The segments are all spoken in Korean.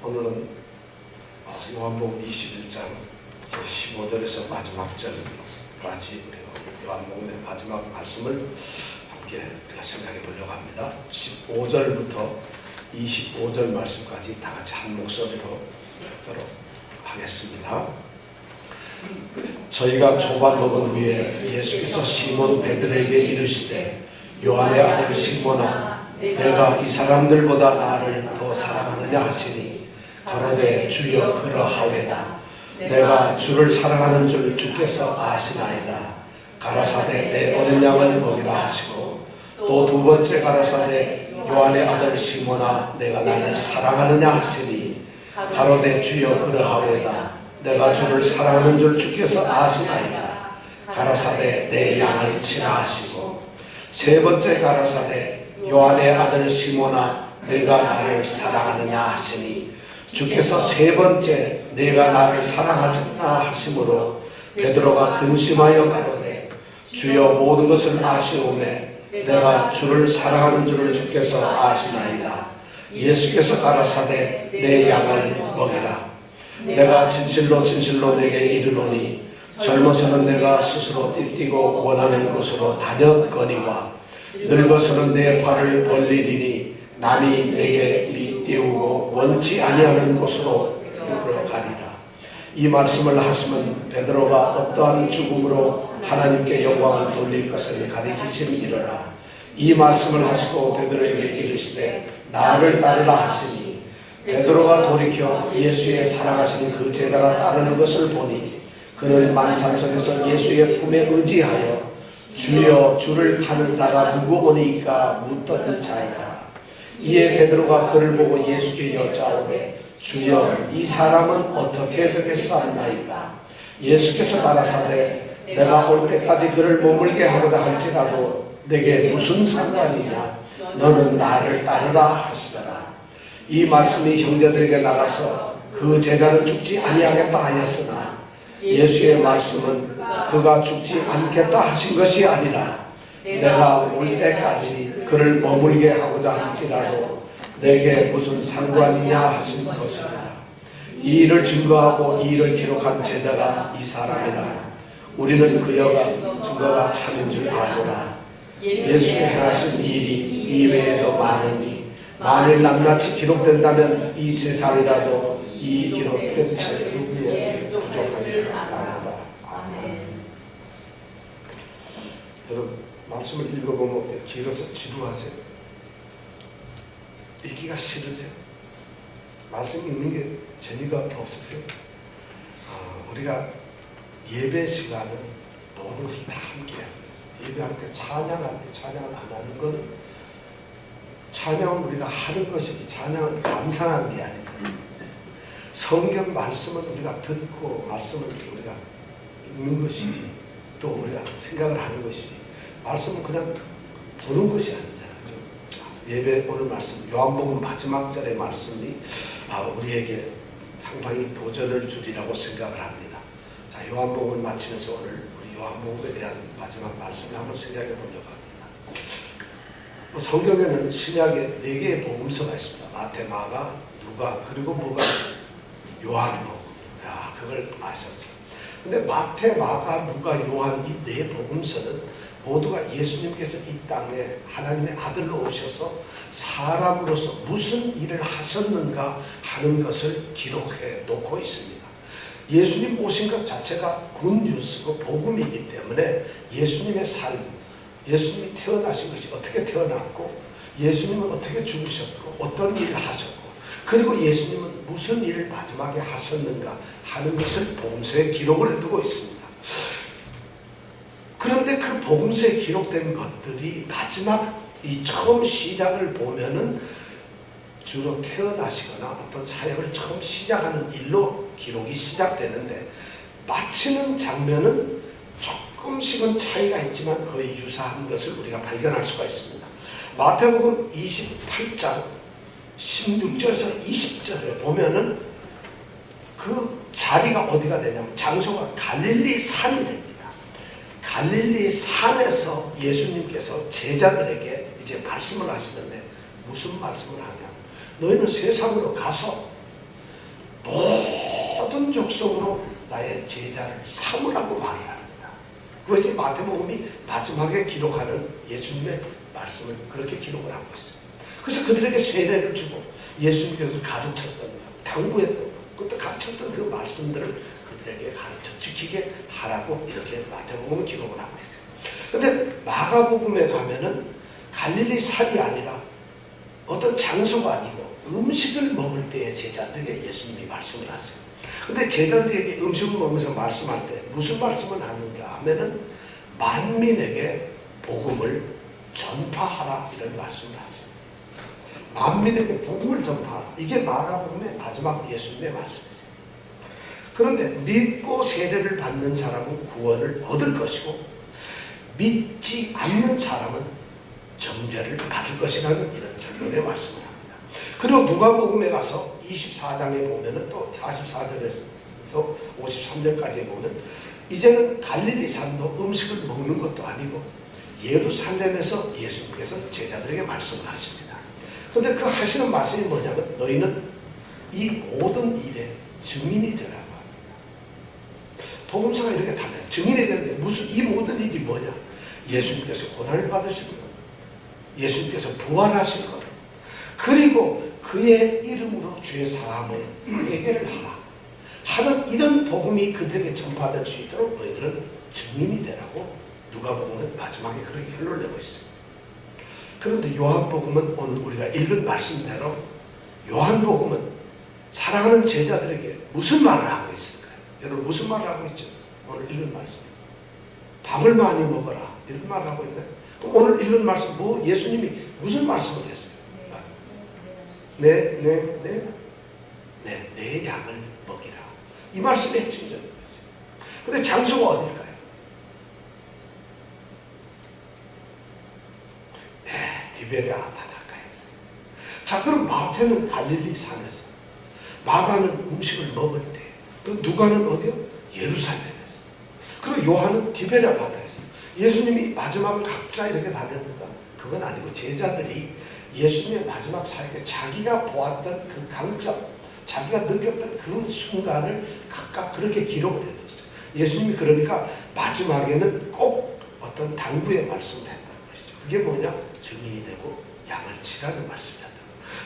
오늘은 요한복음 21장 15절에서 마지막 절까지 요한복음의 마지막 말씀을 함께 우리가 생각해 보려고 합니다. 15절부터 25절 말씀까지 다 같이 한 목소리로 읽도록 하겠습니다. 저희가 조반 먹은 후에 예수께서 시몬 베드로에게 이르시되 요한의 아들 시몬아 내가 이 사람들보다 나를 더 사랑하느냐 하시니 가로되 주여 그러하오이다. 내가 주를 사랑하는 줄 주께서 아시나이다. 가라사대 내 어린 양을 먹이라 하시고 또 두 번째 가라사대 요한의 아들 시몬아 내가 나를 사랑하느냐 하시니 가로되 주여 그러하오이다. 내가 주를 사랑하는 줄 주께서 아시나이다. 가라사대 내 양을 치라 하시고 세 번째 가라사대 요한의 아들 시몬아 내가 나를 사랑하느냐 하시니 주께서 세 번째 내가 나를 사랑하느냐 하심으로 베드로가 근심하여 가로되 주여 모든 것을 아시오매 내가 주를 사랑하는 줄을 주께서 아시나이다. 예수께서 가라사대 내 양을 먹이라. 내가 진실로 진실로 내게 이르노니 젊어서는 내가 스스로 띠뛰고 원하는 곳으로 다녔거니와 늙어서는 내 발을 벌리리니 남이 내게 띄우고 원치 아니하는 곳으로 가리라. 이 말씀을 하시면 베드로가 어떠한 죽음으로 하나님께 영광을 돌릴 것을 가리키심이러라. 이 말씀을 하시고 베드로에게 이르시되 나를 따르라 하시니 베드로가 돌이켜 예수의 사랑하시는 그 제자가 따르는 것을 보니 그는 만찬석에서 예수의 품에 의지하여 주여 주를 파는 자가 누구오니까 묻던 자이다. 이에 베드로가 그를 보고 예수께 여짜오되 주여 이 사람은 어떻게 되겠사옵나이까. 예수께서 가라사대 내가 올 때까지 그를 머물게 하고자 할지라도 내게 무슨 상관이냐. 너는 나를 따르라 하시더라. 이 말씀이 형제들에게 나가서 그 제자는 죽지 아니하겠다 하였으나 예수의 말씀은 그가 죽지 않겠다 하신 것이 아니라 내가 올 때까지 그를 머물게 하고자 할지라도 내게 무슨 상관이냐 하신 것이라. 이 일을 증거하고 이 일을 기록한 제자가 이 사람이라. 우리는 그 증거가 참인 줄 아노라. 예수의 행하신 일이 이외에도 많으니 만일 낱낱이 기록된다면 이 세상이라도 이 기록된 채 누구에 부족하리라. 여러분 말씀을 읽어보면 어때요? 길어서 지루하세요? 읽기가 싫으세요? 말씀 읽는 게 재미가 없으세요? 우리가 예배 시간은 모든 것을 다 함께 해야 돼요. 예배할 때 찬양할 때 찬양을 안 하는 건 찬양은 우리가 하는 것이지 찬양은 감상하는 게 아니잖아요. 성경 말씀은 우리가 듣고 말씀을 우리가 읽는 것이지 또 우리가 생각을 하는 것이지 말씀은 그냥 보는 것이 아니잖아요. 예배 오늘 말씀 요한복음 마지막 절의 말씀이 우리에게 상당히 도전을 주리라고 생각을 합니다. 자, 요한복음을 마치면서 오늘 우리 요한복음에 대한 마지막 말씀을 한번 생각해 보려고 합니다. 성경에는 신약에 4개의 복음서가 있습니다. 마태, 마가, 누가 그리고 뭐가 요한복음. 그걸 아셨어요. 근데 마태, 마가, 누가, 요한 이 4복음서는 모두가 예수님께서 이 땅에 하나님의 아들로 오셔서 사람으로서 무슨 일을 하셨는가 하는 것을 기록해 놓고 있습니다. 예수님 오신 것 자체가 굿뉴스고 복음이기 때문에 예수님의 삶, 예수님이 태어나신 것이 어떻게 태어났고 예수님은 어떻게 죽으셨고 어떤 일을 하셨고 그리고 예수님은 무슨 일을 마지막에 하셨는가 하는 것을 복음서에 기록을 해두고 있습니다. 그런데 그 복음서에 기록된 것들이 마지막 이 처음 시작을 보면은 주로 태어나시거나 어떤 사역을 처음 시작하는 일로 기록이 시작되는데 마치는 장면은 조금씩은 차이가 있지만 거의 유사한 것을 우리가 발견할 수가 있습니다. 마태복음 28장 16절에서 20절에 보면은 그 자리가 어디가 되냐면 장소가 갈릴리 산이 됩니다. 갈릴리 산에서 예수님께서 제자들에게 이제 말씀을 하시는데 무슨 말씀을 하냐. 너희는 세상으로 가서 모든 족속으로 나의 제자를 삼으라고 말을 합니다. 그것이 마태복음이 마지막에 기록하는 예수님의 말씀을 그렇게 기록을 하고 있어요. 그래서 그들에게 세례를 주고 예수님께서 가르쳤던 것, 당부했던 것, 그때 가르쳤던 그 말씀들을 그들에게 가르쳐 지키게 하라고 이렇게 마태복음은 기록을 하고 있어요. 근데 마가복음에 가면은 갈릴리 산이 아니라 어떤 장소가 아니고 음식을 먹을 때에 제자들에게 예수님이 말씀을 하세요. 근데 제자들에게 음식을 먹으면서 말씀할 때 무슨 말씀을 하는가 하면은 만민에게 복음을 전파하라 이런 말씀을 하세요. 만민에게 복음을 전파하라. 이게 마가복음의 마지막 예수님의 말씀이죠. 그런데 믿고 세례를 받는 사람은 구원을 얻을 것이고 믿지 않는 사람은 정죄를 받을 것이라는 이런 결론의 말씀을 합니다. 그리고 누가복음에 가서 24장에 보면은 또 44절에서 53절까지 보면 이제는 갈릴리 산도 음식을 먹는 것도 아니고 예루살렘에서 예수님께서 제자들에게 말씀을 하십니다. 그런데 그 하시는 말씀이 뭐냐면 너희는 이 모든 일에 증인이 되라고 합니다. 복음서가 이렇게 달라요. 증인이 되는데 무슨 이 모든 일이 뭐냐? 예수님께서 고난을 받으신 것, 예수님께서 부활하신 것, 그리고 그의 이름으로 주의 사함을 회개를 하라 하는 이런 복음이 그들에게 전파될 수 있도록 너희들은 증인이 되라고 누가복음은 마지막에 그렇게 결론을 내고 있어요. 그런데 요한복음은 오늘 우리가 읽은 말씀대로 요한복음은 사랑하는 제자들에게 무슨 말을 하고 있을까요? 여러분 무슨 말을 하고 있죠? 오늘 읽은 말씀. 밥을 많이 먹어라 이런 말을 하고 있나요? 오늘 읽은 말씀 뭐 예수님이 무슨 말씀을 했어요? 내 양을 먹이라. 이 말씀의 핵심적인 거죠. 그런데 장소가 어딜까요? 디베랴 바닷가에서. 자, 그럼 마태는 갈릴리 산에서, 마가는 음식을 먹을 때, 또 누가는 어디요? 예루살렘에서. 그리고 요한은 디베랴 바다에서. 예수님이 마지막을 각자 이렇게 다녔는가? 그건 아니고 제자들이 예수님의 마지막 사역에 자기가 보았던 그 강점, 자기가 느꼈던 그 순간을 각각 그렇게 기록을 해뒀어요. 예수님이 그러니까 마지막에는 꼭 어떤 당부의 말씀을 했다는 것이죠. 그게 뭐냐? 증인이 되고 양을 치라는 말씀이었다.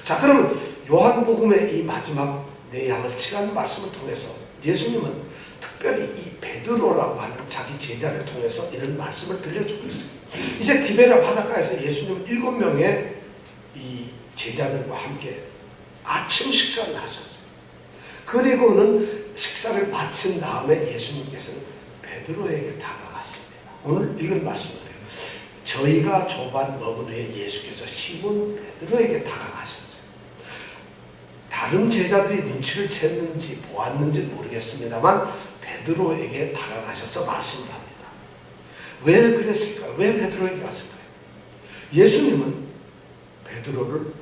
자, 그러면 요한복음의 이 마지막 내 양을 치라는 말씀을 통해서 예수님은 특별히 이 베드로라고 하는 자기 제자를 통해서 이런 말씀을 들려주고 있어요. 이제 디베랴 바닷가에서 예수님은 7명의 이 제자들과 함께 아침 식사를 하셨어요. 그리고는 식사를 마친 다음에 예수님께서는 베드로에게 다가가십니다. 오늘 읽은 말씀이에요. 저희가 조반 먹은 후에 예수께서 시몬 베드로에게 다가가셨어요. 다른 제자들이 눈치를 챘는지 보았는지 모르겠습니다만 베드로에게 다가가셔서 말씀을 합니다. 왜 그랬을까요? 왜 베드로에게 갔을까요? 예수님은 베드로를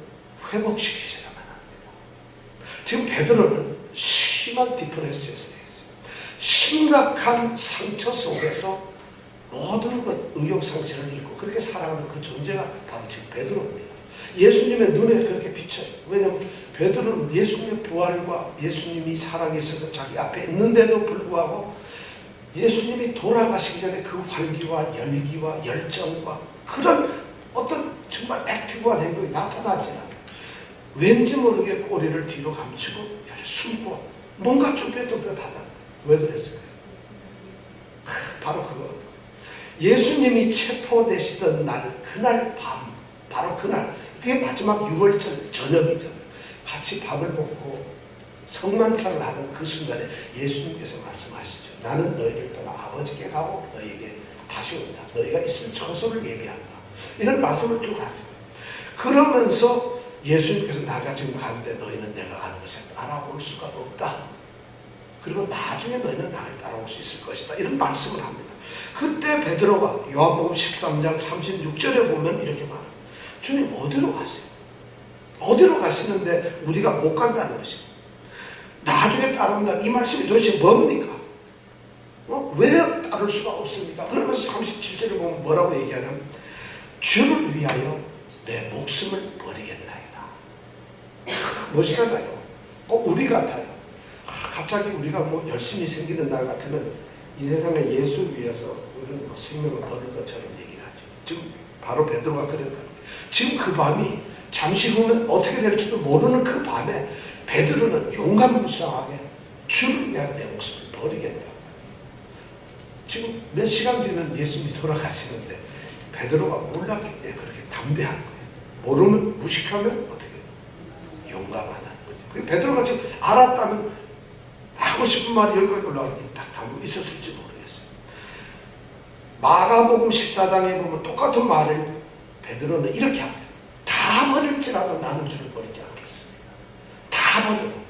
회복시키셔야만 합니다. 지금 베드로는 심한 디프레스에서 심각한 상처 속에서 모든 것 의욕상실을 잃고 그렇게 살아가는 그 존재가 바로 지금 베드로입니다. 예수님의 눈에 그렇게 비쳐요. 왜냐하면 베드로는 예수님의 부활과 예수님이 살아계셔서 자기 앞에 있는데도 불구하고 예수님이 돌아가시기 전에 그 활기와 열기와 열정과 그런 어떤 정말 액티브한 행동이 나타나지 않아요. 왠지 모르게 꼬리를 뒤로 감추고 숨고 뭔가 쭈뼛쭈뼛하다. 왜 그랬을까요? 바로 그거. 예수님이 체포되시던 날, 그날 밤, 바로 그날, 그게 마지막 6월절 저녁이잖아요. 같이 밥을 먹고 성만찬을 하던 그 순간에 예수님께서 말씀하시죠. 나는 너희를 떠나 아버지께 가고 너희에게 다시 온다. 너희가 있을 처소를 예비한다. 이런 말씀을 쭉 하세요. 그러면서 예수님께서 나가 지금 가는데 너희는 내가 가는 곳에 따라올 수가 없다. 그리고 나중에 너희는 나를 따라올 수 있을 것이다. 이런 말씀을 합니다. 그때 베드로가 요한복음 13장 36절에 보면 이렇게 말합니다. 주님 어디로 가세요? 어디로 가시는데 우리가 못 간다는 것이죠. 나중에 따라온다. 이 말씀이 도대체 뭡니까? 왜 따를 수가 없습니까? 그러면서 37절에 보면 뭐라고 얘기하냐면 주를 위하여 내 목숨을 버리겠나이다. 멋있잖아요. 우리 같아요. 갑자기 우리가 뭐 열심히 생기는 날 같으면 이 세상에 예수를 위해서 우리는 뭐 생명을 버릴 것처럼 얘기를 하죠. 지금 바로 베드로가 그랬다는 거예요. 지금 그 밤이 잠시 후면 어떻게 될지도 모르는 그 밤에 베드로는 용감무쌍하게 주를 위하여 내 목숨을 버리겠다. 지금 몇 시간 뒤면 예수님이 돌아가시는데 베드로가 몰랐기 때문에 그렇게 담대한 거예요. 모르면 무식하면 어떻게 용감하다는 거죠. 그 베드로가 지금 알았다면 하고 싶은 말이 여기까지 올라가서 딱 담고 있었을지 모르겠어요. 마가복음 14장에 보면 똑같은 말을 베드로는 이렇게 합니다. 다 버릴지라도 나는 주를 버리지 않겠습니다. 다 버려도.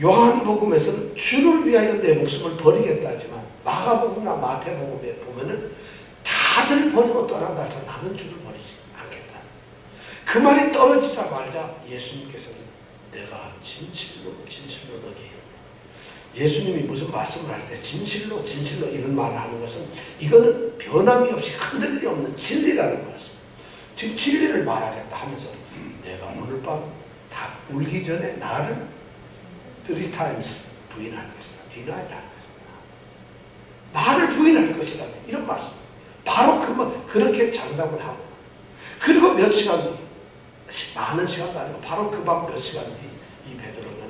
요한복음에서는 주를 위하여 내 목숨을 버리겠다 하지만 마가복음이나 마태복음에 보면은 다들 버리고 떠난다 해서 나는 주를 버리지 않겠다. 그 말이 떨어지자마자 예수님께서는 내가 진실로 진실로 너에게 예수님이 무슨 말씀을 할 때 진실로 진실로 이런 말을 하는 것은 이거는 변함이 없이 흔들림이 없는 진리라는 것입니다. 지금 진리를 말하겠다 하면서 내가 오늘 밤 다 울기 전에 나를 3times 부인할 것이다. deny 할 것이다. 나를 부인할 것이다. 이런 말씀. 바로 그렇게 장담을 하고 그리고 몇 시간 뒤 많은 시간도 아니고 바로 그 밤 몇 시간 뒤 이 베드로는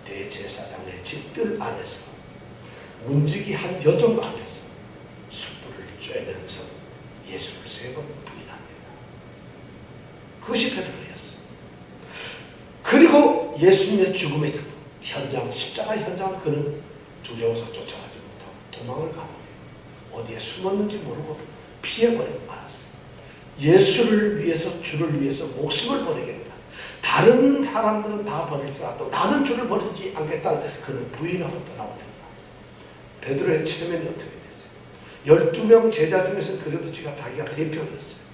대제사장의 집들 안에서 문지기 한 여종 앞에서 숯불을 쬐면서 예수를 3번 부인합니다. 그것이 베드로였어요. 그리고 예수님의 죽음의 현장, 십자가 현장을 그는 두려워서 쫓아가지 못하고 도망을 가버리고 어디에 숨었는지 모르고 피해버리고 말았어요. 예수를 위해서 주를 위해서 목숨을 버리겠다. 다른 사람들은 다 버릴지라도 나는 주를 버리지 않겠다는 그는 부인하고 떠나버린 거예요. 베드로의 체면이 어떻게 됐어요? 12명 제자 중에서 그래도 자기가 대표였어요.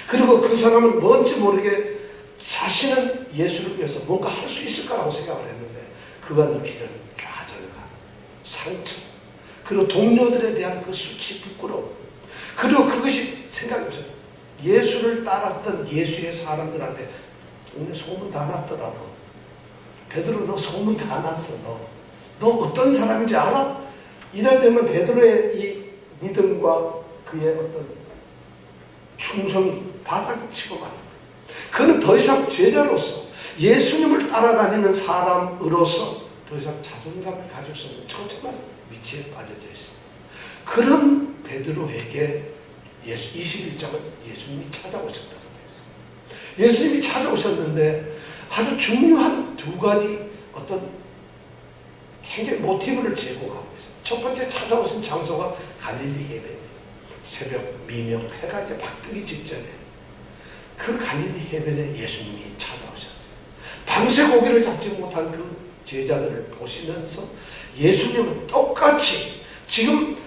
그리고 그 사람은 뭔지 모르게 자신은 예수를 위해서 뭔가 할 수 있을 거라고 생각을 했는데 그가 느끼던 좌절감, 상처, 그리고 동료들에 대한 그 수치, 부끄러움, 그리고 그것이 생각이 없어요. 예수를 따랐던 예수의 사람들한테 동네 소문 다 났더라. 너 베드로 너 소문 다 났어. 너 어떤 사람인지 알아? 이럴 때면 베드로의 이 믿음과 그의 어떤 충성이 바닥을 치고 가는 거예요. 그는 더 이상 제자로서 예수님을 따라다니는 사람으로서 더 이상 자존감을 가질 수 없는 처참한 위치에 빠져져 있습니다. 그런 베드로에게 21장은 예수님이 찾아오셨다고 되어 있어요. 예수님이 찾아오셨는데 아주 중요한 2가지 어떤 굉장히 모티브를 제공하고 있어요. 첫 번째 찾아오신 장소가 갈릴리 해변이에요. 새벽, 미명, 해가 이제 막 뜨기 직전에 그 갈릴리 해변에 예수님이 찾아오셨어요. 밤새 고기를 잡지 못한 그 제자들을 보시면서 예수님은 똑같이 지금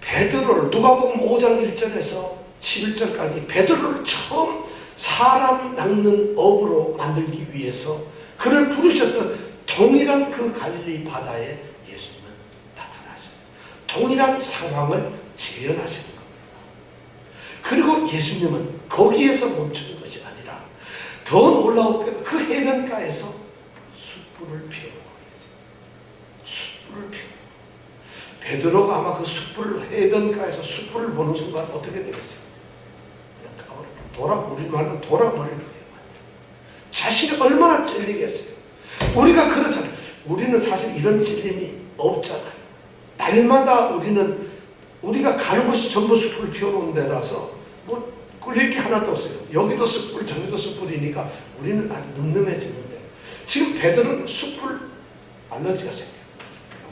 베드로를 누가복음 5장 1절에서 11절까지 베드로를 처음 사람 낚는 어부로 만들기 위해서 그를 부르셨던 동일한 그 갈릴리 바다에 예수님은 나타나셨어요. 동일한 상황을 재현하시는 겁니다. 그리고 예수님은 거기에서 멈추는 것이 아니라 더 놀라웠게도 그 해변가에서 숯불을 피워놓고 계세요. 숯불을 피워. 베드로가 아마 그 숯불 해변가에서 숯불을 보는 순간 어떻게 되겠어요? 우리말로 돌아버릴 거예요. 자신이 얼마나 찔리겠어요. 우리가 그렇잖아요. 우리는 사실 이런 찔림이 없잖아요. 날마다 우리가 가는 곳이 전부 숯불을 피워놓은 데라서 뭐 꿀릴 게 하나도 없어요. 여기도 숯불 저기도 숯불이니까 우리는 아주 늠름해지는데 지금 베드로는 숯불 알러지가 생겨요.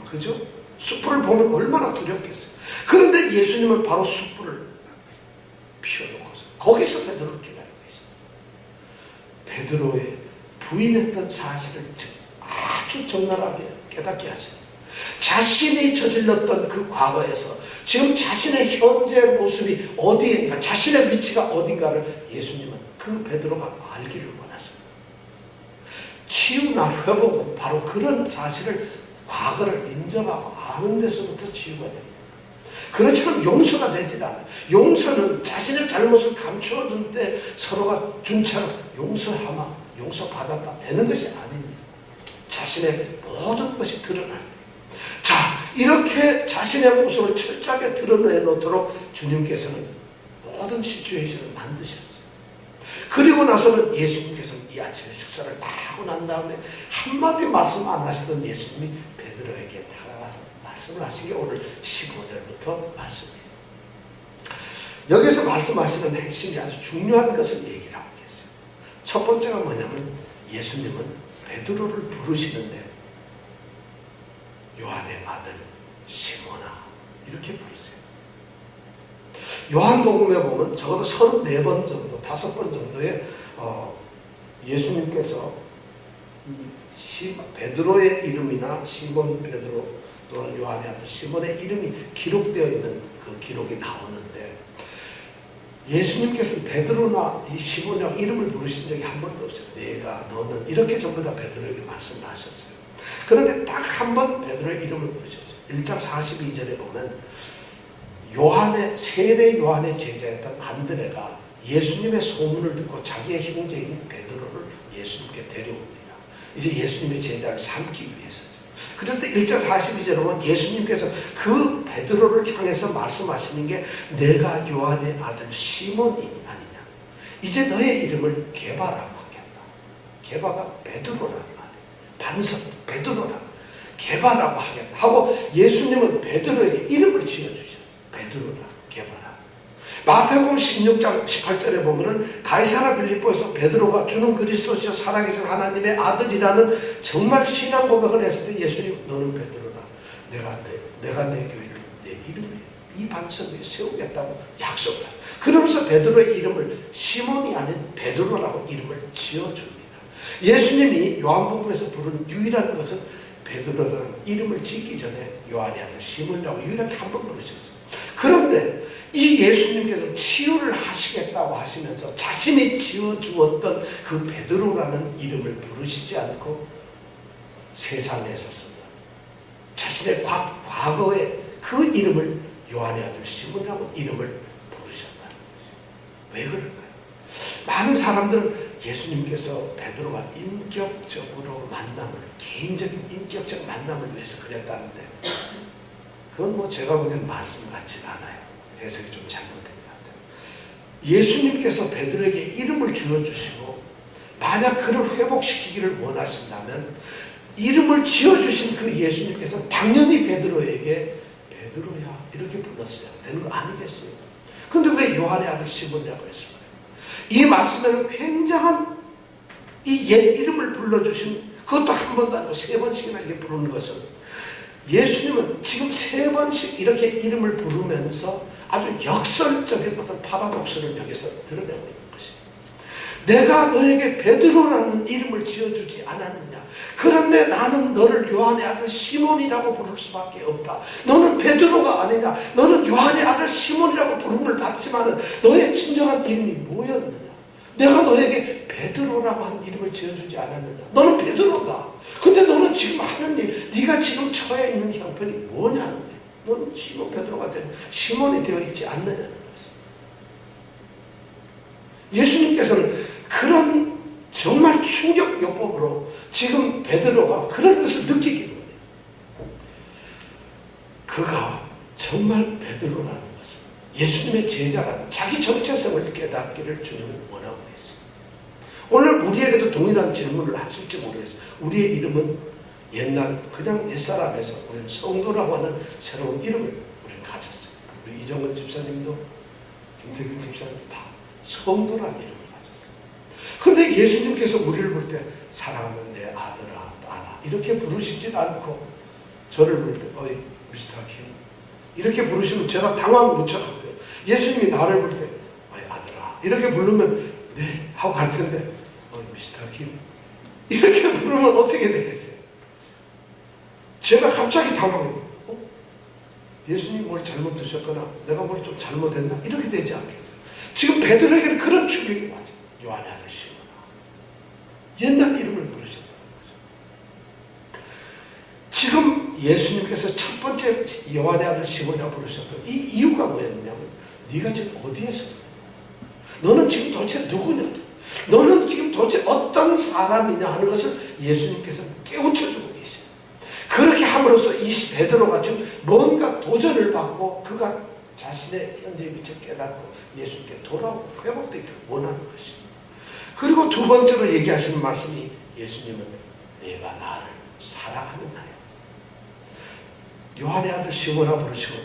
그죠? 숯불을 보면 얼마나 두렵겠어요. 그런데 예수님은 바로 숯불을 피워놓고서 거기서 베드로를 기다리고 있어요. 베드로의 부인했던 사실을 아주 적나라하게 깨닫게 하세요. 자신이 저질렀던 그 과거에서 지금 자신의 현재 모습이 어디인가, 자신의 위치가 어딘가를 예수님은 그 베드로가 알기를 원하십니다. 치유나 회복은 바로 그런 사실을 과거를 인정하고 아는 데서부터 치유가 됩니다. 그렇지만 용서가 되지 않아요. 용서는 자신의 잘못을 감추어둔 때 서로가 준차로 용서하마, 용서받았다 되는 것이 아닙니다. 자신의 모든 것이 드러날 때, 자, 이렇게 자신의 모습을 철저하게 드러내놓도록 주님께서는 모든 시츄에이션을 만드셨어요. 그리고 나서는 예수님께서는 이 아침에 식사를 다 하고 난 다음에 한마디 말씀 안 하시던 예수님이 베드로에게 다가가서 말씀을 하신 게 오늘 15절부터 말씀이에요. 여기서 말씀하시는 핵심이 아주 중요한 것을 얘기를 하고 계세요. 첫 번째가 뭐냐면 예수님은 베드로를 부르시는데 요한의 아들 시몬아 이렇게 부르세요. 요한복음에 보면 적어도 34번 정도, 5번 정도의 예수님께서 이 베드로의 이름이나 시몬 베드로 또는 요한의 아들 시몬의 이름이 기록되어 있는 그 기록이 나오는데 예수님께서는 베드로나 이 시몬이라고 이름을 부르신 적이 한 번도 없어요. 내가, 너는 이렇게 전부 다 베드로에게 말씀을 하셨어요. 그런데 딱 한 번 베드로의 이름을 부르셨어요. 1장 42절에 보면 요한의 세례 요한의 제자였던 안드레가 예수님의 소문을 듣고 자기의 형제인 베드로를 예수님께 데려옵니다. 이제 예수님의 제자를 삼기 위해서죠. 그런데 1장 42절에 보면 예수님께서 그 베드로를 향해서 말씀하시는 게 내가 요한의 아들 시몬이 아니냐. 이제 너의 이름을 게바라고 하겠다. 게바가 베드로라는 말이에요. 반석 베드로라는 게바라고 하겠다 하고 예수님은 베드로에게 이름을 지어주셨어요. 베드로라, 게바라. 마태복음 16장 18절에 보면은 가이사라 빌립보에서 베드로가 주는 그리스도시요 살아계신 하나님의 아들이라는 정말 신앙 고백을 했을 때 예수님 너는 베드로라. 내가 내 교회를 내 이름을 이 반석 위에 세우겠다고 약속을 했어요. 그러면서 베드로의 이름을 시몬이 아닌 베드로라고 이름을 지어줍니다. 예수님이 요한복음에서 부른 유일한 것은 베드로라는 이름을 짓기 전에 요한의 아들 시몬이라고 유일하게 한 번 부르셨어요. 그런데 이 예수님께서 치유를 하시겠다고 하시면서 자신이 지어주었던 그 베드로라는 이름을 부르시지 않고 세상에서 쓰던 자신의 과거의 그 이름을 요한의 아들 시몬이라고 이름을 부르셨다는 거죠. 왜 그럴까요? 많은 사람들은 예수님께서 베드로와 인격적으로 만남을, 개인적인 인격적 만남을 위해서 그랬다는데 그건 뭐 제가 보기엔 말씀 같지는 않아요. 해석이 좀 잘못된 것 같아요. 예수님께서 베드로에게 이름을 지어주시고 만약 그를 회복시키기를 원하신다면 이름을 지어주신 그 예수님께서 당연히 베드로에게 베드로야 이렇게 불렀어야 되는 거 아니겠어요? 근데 왜 요한의 아들 시몬이라고 했을까요? 이 말씀에는 굉장한 이 옛 이름을 불러주신 그것도 한 번도 아니고 3번씩이나 이렇게 부르는 것은 예수님은 지금 3번씩 이렇게 이름을 부르면서 아주 역설적인 어떤 파라독스를 여기서 드러내고 있는 것입니다. 내가 너에게 베드로라는 이름을 지어주지 않았느냐. 그런데 나는 너를 요한의 아들 시몬이라고 부를 수밖에 없다. 너는 베드로가 아니냐. 너는 요한의 아들 시몬이라고 부름을 받지만은 너의 진정한 이름이 뭐였느냐. 내가 너에게 베드로라고 한 이름을 지어주지 않았느냐. 너는 베드로다. 근데 너는 지금 하는 일, 네가 지금 처해 있는 형편이 뭐냐는 거야. 너는 시몬 베드로가 된 시몬이 되어 있지 않느냐는 거지. 예수님께서는 그런 정말 충격요법으로 지금 베드로가 그런 것을 느끼기 원해요. 그가 정말 베드로라는 것을, 예수님의 제자라는 자기 정체성을 깨닫기를 주님은 원하고 있어요. 오늘 우리에게도 동일한 질문을 하실지 모르겠어요. 우리의 이름은 옛날 그냥 옛사람에서 우리는 성도라고 하는 새로운 이름을 우리는 가졌어요. 우리 이정근 집사님도 김태균 집사님도 다 성도라는 이름을 가졌어요. 그런데 예수님께서 우리를 볼 때 사랑하는 내 아들아, 딸아 이렇게 부르시지 않고 저를 부를 때 어이 미스터 킴 이렇게 부르시면 제가 당황 묻혀가고요. 예수님이 나를 볼 때 어이 아들아 이렇게 부르면 네 하고 갈 텐데 어이 미스터 킴 이렇게 부르면 어떻게 되겠어요? 제가 갑자기 당황해요. 예수님 뭘 잘못 드셨거나 내가 뭘 좀 잘못했나? 이렇게 되지 않겠어요? 지금 베드로에게는 그런 충격이 맞아요. 요한의 아들 시몬아. 옛날 이름을 부르셨다는 거죠. 지금 예수님께서 첫 번째 요한의 아들 시몬이라고 부르셨던 이 이유가 뭐였냐면 네가 지금 어디에서 너는 지금 도대체 누구냐? 너는 지금 도대체 어떤 사람이냐 하는 것을 예수님께서 깨우쳐주고 함으로써 이 베드로가 지금 뭔가 도전을 받고 그가 자신의 현재의 위치를 깨닫고 예수님께 돌아오고 회복되기를 원하는 것입니다. 그리고 두 번째로 얘기하시는 말씀이 예수님은 내가 나를 사랑하느냐요. 요한의 아들 시몬아 부르시고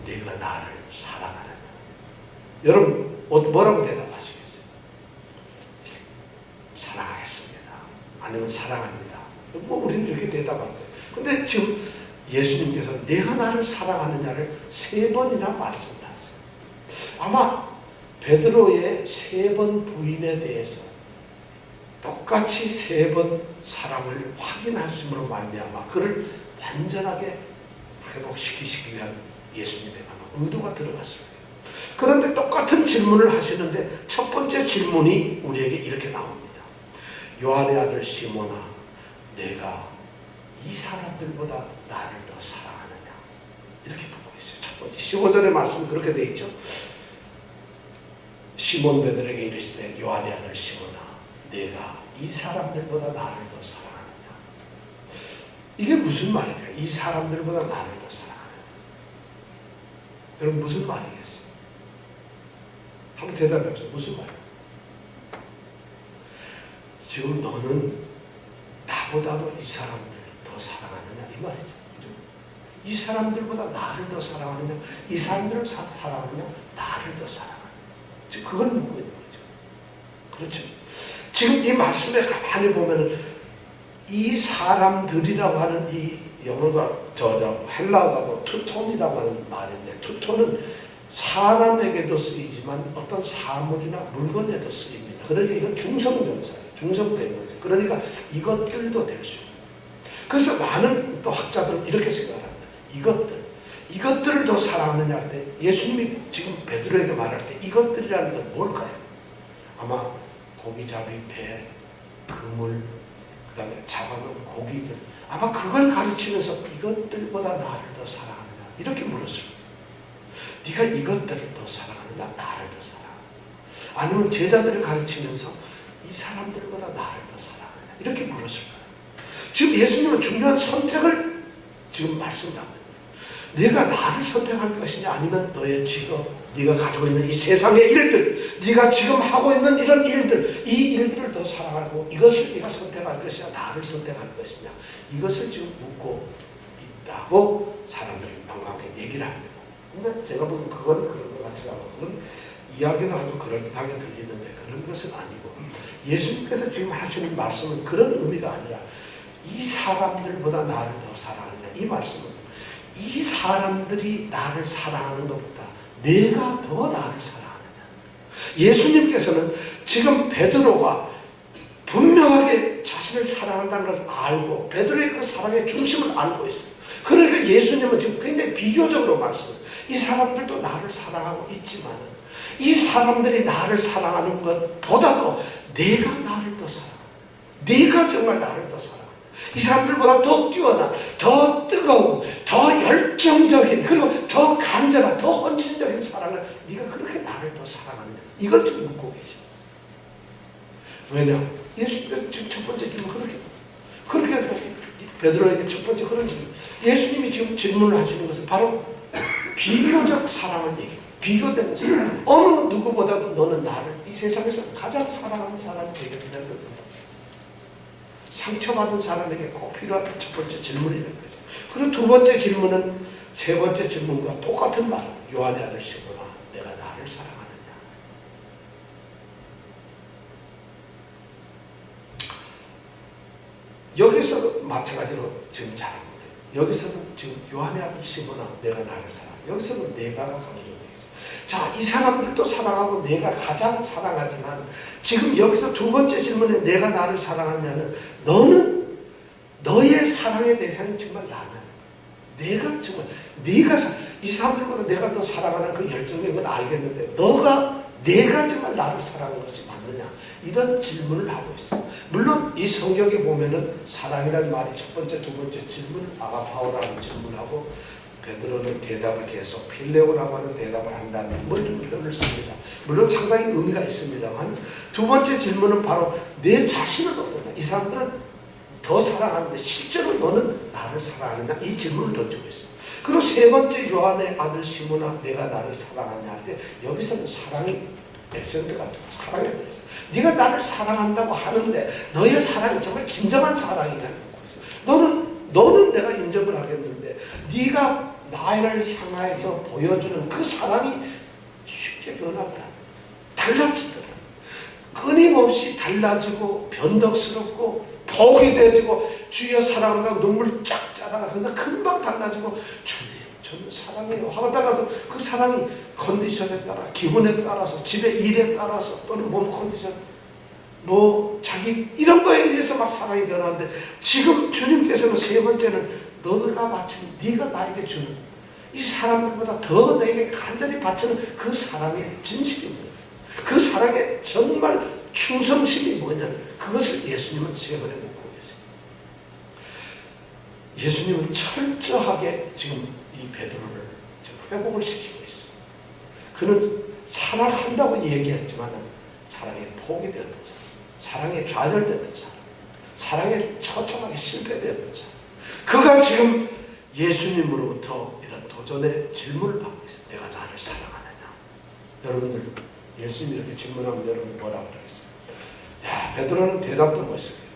내가 나를 사랑하느냐. 여러분 뭐라고 대답하시겠어요? 사랑하겠습니다. 아니면 사랑합니다. 뭐 우리는 이렇게 대답할 거예요. 근데 지금 예수님께서 내가 나를 사랑하느냐를 3번이나 말씀하셨어요. 아마 베드로의 3번 부인에 대해서 똑같이 3번 사랑을 확인하심으로 말미암아 그를 완전하게 회복시키시기 위한 예수님의 아마 의도가 들어갔을 거예요. 그런데 똑같은 질문을 하시는데 첫 번째 질문이 우리에게 이렇게 나옵니다. 요한의 아들 시몬아, 내가 이 사람들보다 나를 더 사랑하느냐? 이렇게 묻고 있어요. 첫 번째 15절의 말씀이 그렇게 되어 있죠. 시몬 베드로에게 이르시되 요한의 아들 시몬아, 내가 이 사람들보다 나를 더 사랑하느냐? 이게 무슨 말일까요? 이 사람들보다 나를 더 사랑하느냐? 여러분 무슨 말이겠어요? 한번 대답해 보세요. 무슨 말이에요? 지금 너는 나보다도 이 사람들 더 사랑하느냐? 이 말이죠. 그죠? 이 사람들보다 나를 더 사랑하느냐? 이 사람들을 사랑하느냐? 나를 더 사랑하느냐? 지금 그걸 묻고 있는 거죠. 그렇죠? 지금 이 말씀에 가만히 보면은 이 사람들이라고 하는 이 영어가 헬라어가 뭐 투톤이라고 하는 말인데 투톤은 사람에게도 쓰이지만 어떤 사물이나 물건에도 쓰입니다. 그러니까 이건 중성명사예요. 중성대명사. 그러니까 이것들도 될 수 있습니다. 그래서 많은 또 학자들은 이렇게 생각합니다. 이것들을 더 사랑하느냐 할 때 예수님이 지금 베드로에게 말할 때 이것들이라는 건 뭘까요? 아마 고기잡이, 배, 그물, 그 다음에 잡아놓은 고기들 아마 그걸 가르치면서 이것들보다 나를 더 사랑하느냐 이렇게 물었을 거예요. 네가 이것들을 더 사랑하느냐 나를 더 사랑하느냐 아니면 제자들을 가르치면서 이 사람들보다 나를 더 사랑하느냐 이렇게 물었을 거예요. 지금 예수님은 중요한 선택을 지금 말씀합니다. 네가 나를 선택할 것이냐 아니면 너의 직업, 네가 가지고 있는 이 세상의 일들, 네가 지금 하고 있는 이런 일들, 이 일들을 더 사랑하고 이것을 네가 선택할 것이냐 나를 선택할 것이냐 이것을 지금 묻고 있다고 사람들이 방방하게 얘기를 합니다. 근데 제가 보기엔 그건 그런 것 같지가 않고 그건 이야기는 아주 그럴듯하게 들리는데 그런 것은 아니고 예수님께서 지금 하시는 말씀은 그런 의미가 아니라 이 사람들보다 나를 더 사랑하느냐 이 말씀은 이 사람들이 나를 사랑하는 것보다 내가 더 나를 사랑하느냐. 예수님께서는 지금 베드로가 분명하게 자신을 사랑한다는 것을 알고 베드로의 그 사랑의 중심을 알고 있어요. 그러니까 예수님은 지금 굉장히 비교적으로 말씀해요. 이 사람들도 나를 사랑하고 있지만 이 사람들이 나를 사랑하는 것보다도 내가 나를 더 사랑해. 네가 정말 나를 더 사랑해. 이 사람들보다 더 뛰어난, 더 뜨거운, 더 열정적인, 그리고 더 간절한, 더 헌신적인 사랑을 네가 그렇게 나를 더 사랑하느냐. 이걸 지금 묻고 계십니다. 왜냐? 예수님께서 지금 첫 번째 질문 그렇게 베드로에게 첫 번째 그런 질문. 예수님이 지금 질문을 하시는 것은 바로 비교적 사랑을 얘기해요. 비교되는 사랑. 어느 누구보다도 너는 나를 이 세상에서 가장 사랑하는 사람이 되겠다는 겁니다. 상처받은 사람에게 꼭 필요한 첫 번째 질문이 될 거죠. 그리고 두 번째 질문은 세 번째 질문과 똑같은 말. 요한의 아들 시몬아, 내가 나를 사랑하느냐. 여기서 마찬가지로 지금 잘합니다. 여기서는 지금 요한의 아들 시몬아, 내가 나를 사랑하느냐. 여기서는 내가 강조되어 있어요. 자, 이 사람들도 사랑하고 내가 가장 사랑하지만 지금 여기서 두 번째 질문에 내가 나를 사랑하냐는 너는 너의 사랑의 대상이 정말 나는 내가 정말 네가 이 사람들보다 내가 더 사랑하는 그 열정인 건 알겠는데 내가 정말 나를 사랑하는 것이 맞느냐 이런 질문을 하고 있어요. 물론 이 성경에 보면은 사랑이라는 말이 첫 번째 두 번째 질문 아가파오라는 질문하고 베드로는 대답을 계속 필레오라고 하는 대답을 한다는 뭐 이런 표현을 씁니다. 물론 상당히 의미가 있습니다만 두 번째 질문은 바로 내 자신을 어떠냐. 이 사람들은 더 사랑하는데 실제로 너는 나를 사랑하느냐? 이 질문을 던지고 있어요. 그리고 세 번째 요한의 아들 시몬아 내가 나를 사랑하냐 할 때 여기서는 사랑이 액센트가 사랑에 들어있어요. 네가 나를 사랑한다고 하는데 너의 사랑이 정말 진정한 사랑이냐는 거죠. 너는 내가 인정을 하겠는데 네가 나를 향하여서 보여주는 그 사랑이 쉽게 변하더라. 달라지더라. 끊임없이 달라지고 변덕스럽고 복이 되어지고 주여 사랑한다고 눈물 쫙 짜다가서 나 금방 달라지고 주님 저는 사랑해요 하다가도 그 사랑이 컨디션에 따라 기분에 따라서 집의 일에 따라서 또는 몸 컨디션 자기 이런 거에 의해서 막 사랑이 변하는데 지금 주님께서는 세 번째는 너가 바친 네가 나에게 주는 이 사람들보다 더 내게 간절히 바치는 그 사랑의 진실입니다. 그 사랑의 정말 충성심이 뭐냐면 그것을 예수님은 세 번에 묻고 계세요. 예수님은 철저하게 지금 이 베드로를 회복을 시키고 있어요. 그는 사랑한다고 얘기했지만 사랑에 포기되었던 사람, 사랑에 좌절되었던 사람, 사랑에 처참하게 실패되었던 사람, 그가 지금 예수님으로부터 이런 도전의 질문을 받고 있어요. 내가 나를 사랑하느냐? 여러분들 예수님이 이렇게 질문하면 여러분 뭐라고 그러겠어요? 야, 베드로는 대답도 못했어요.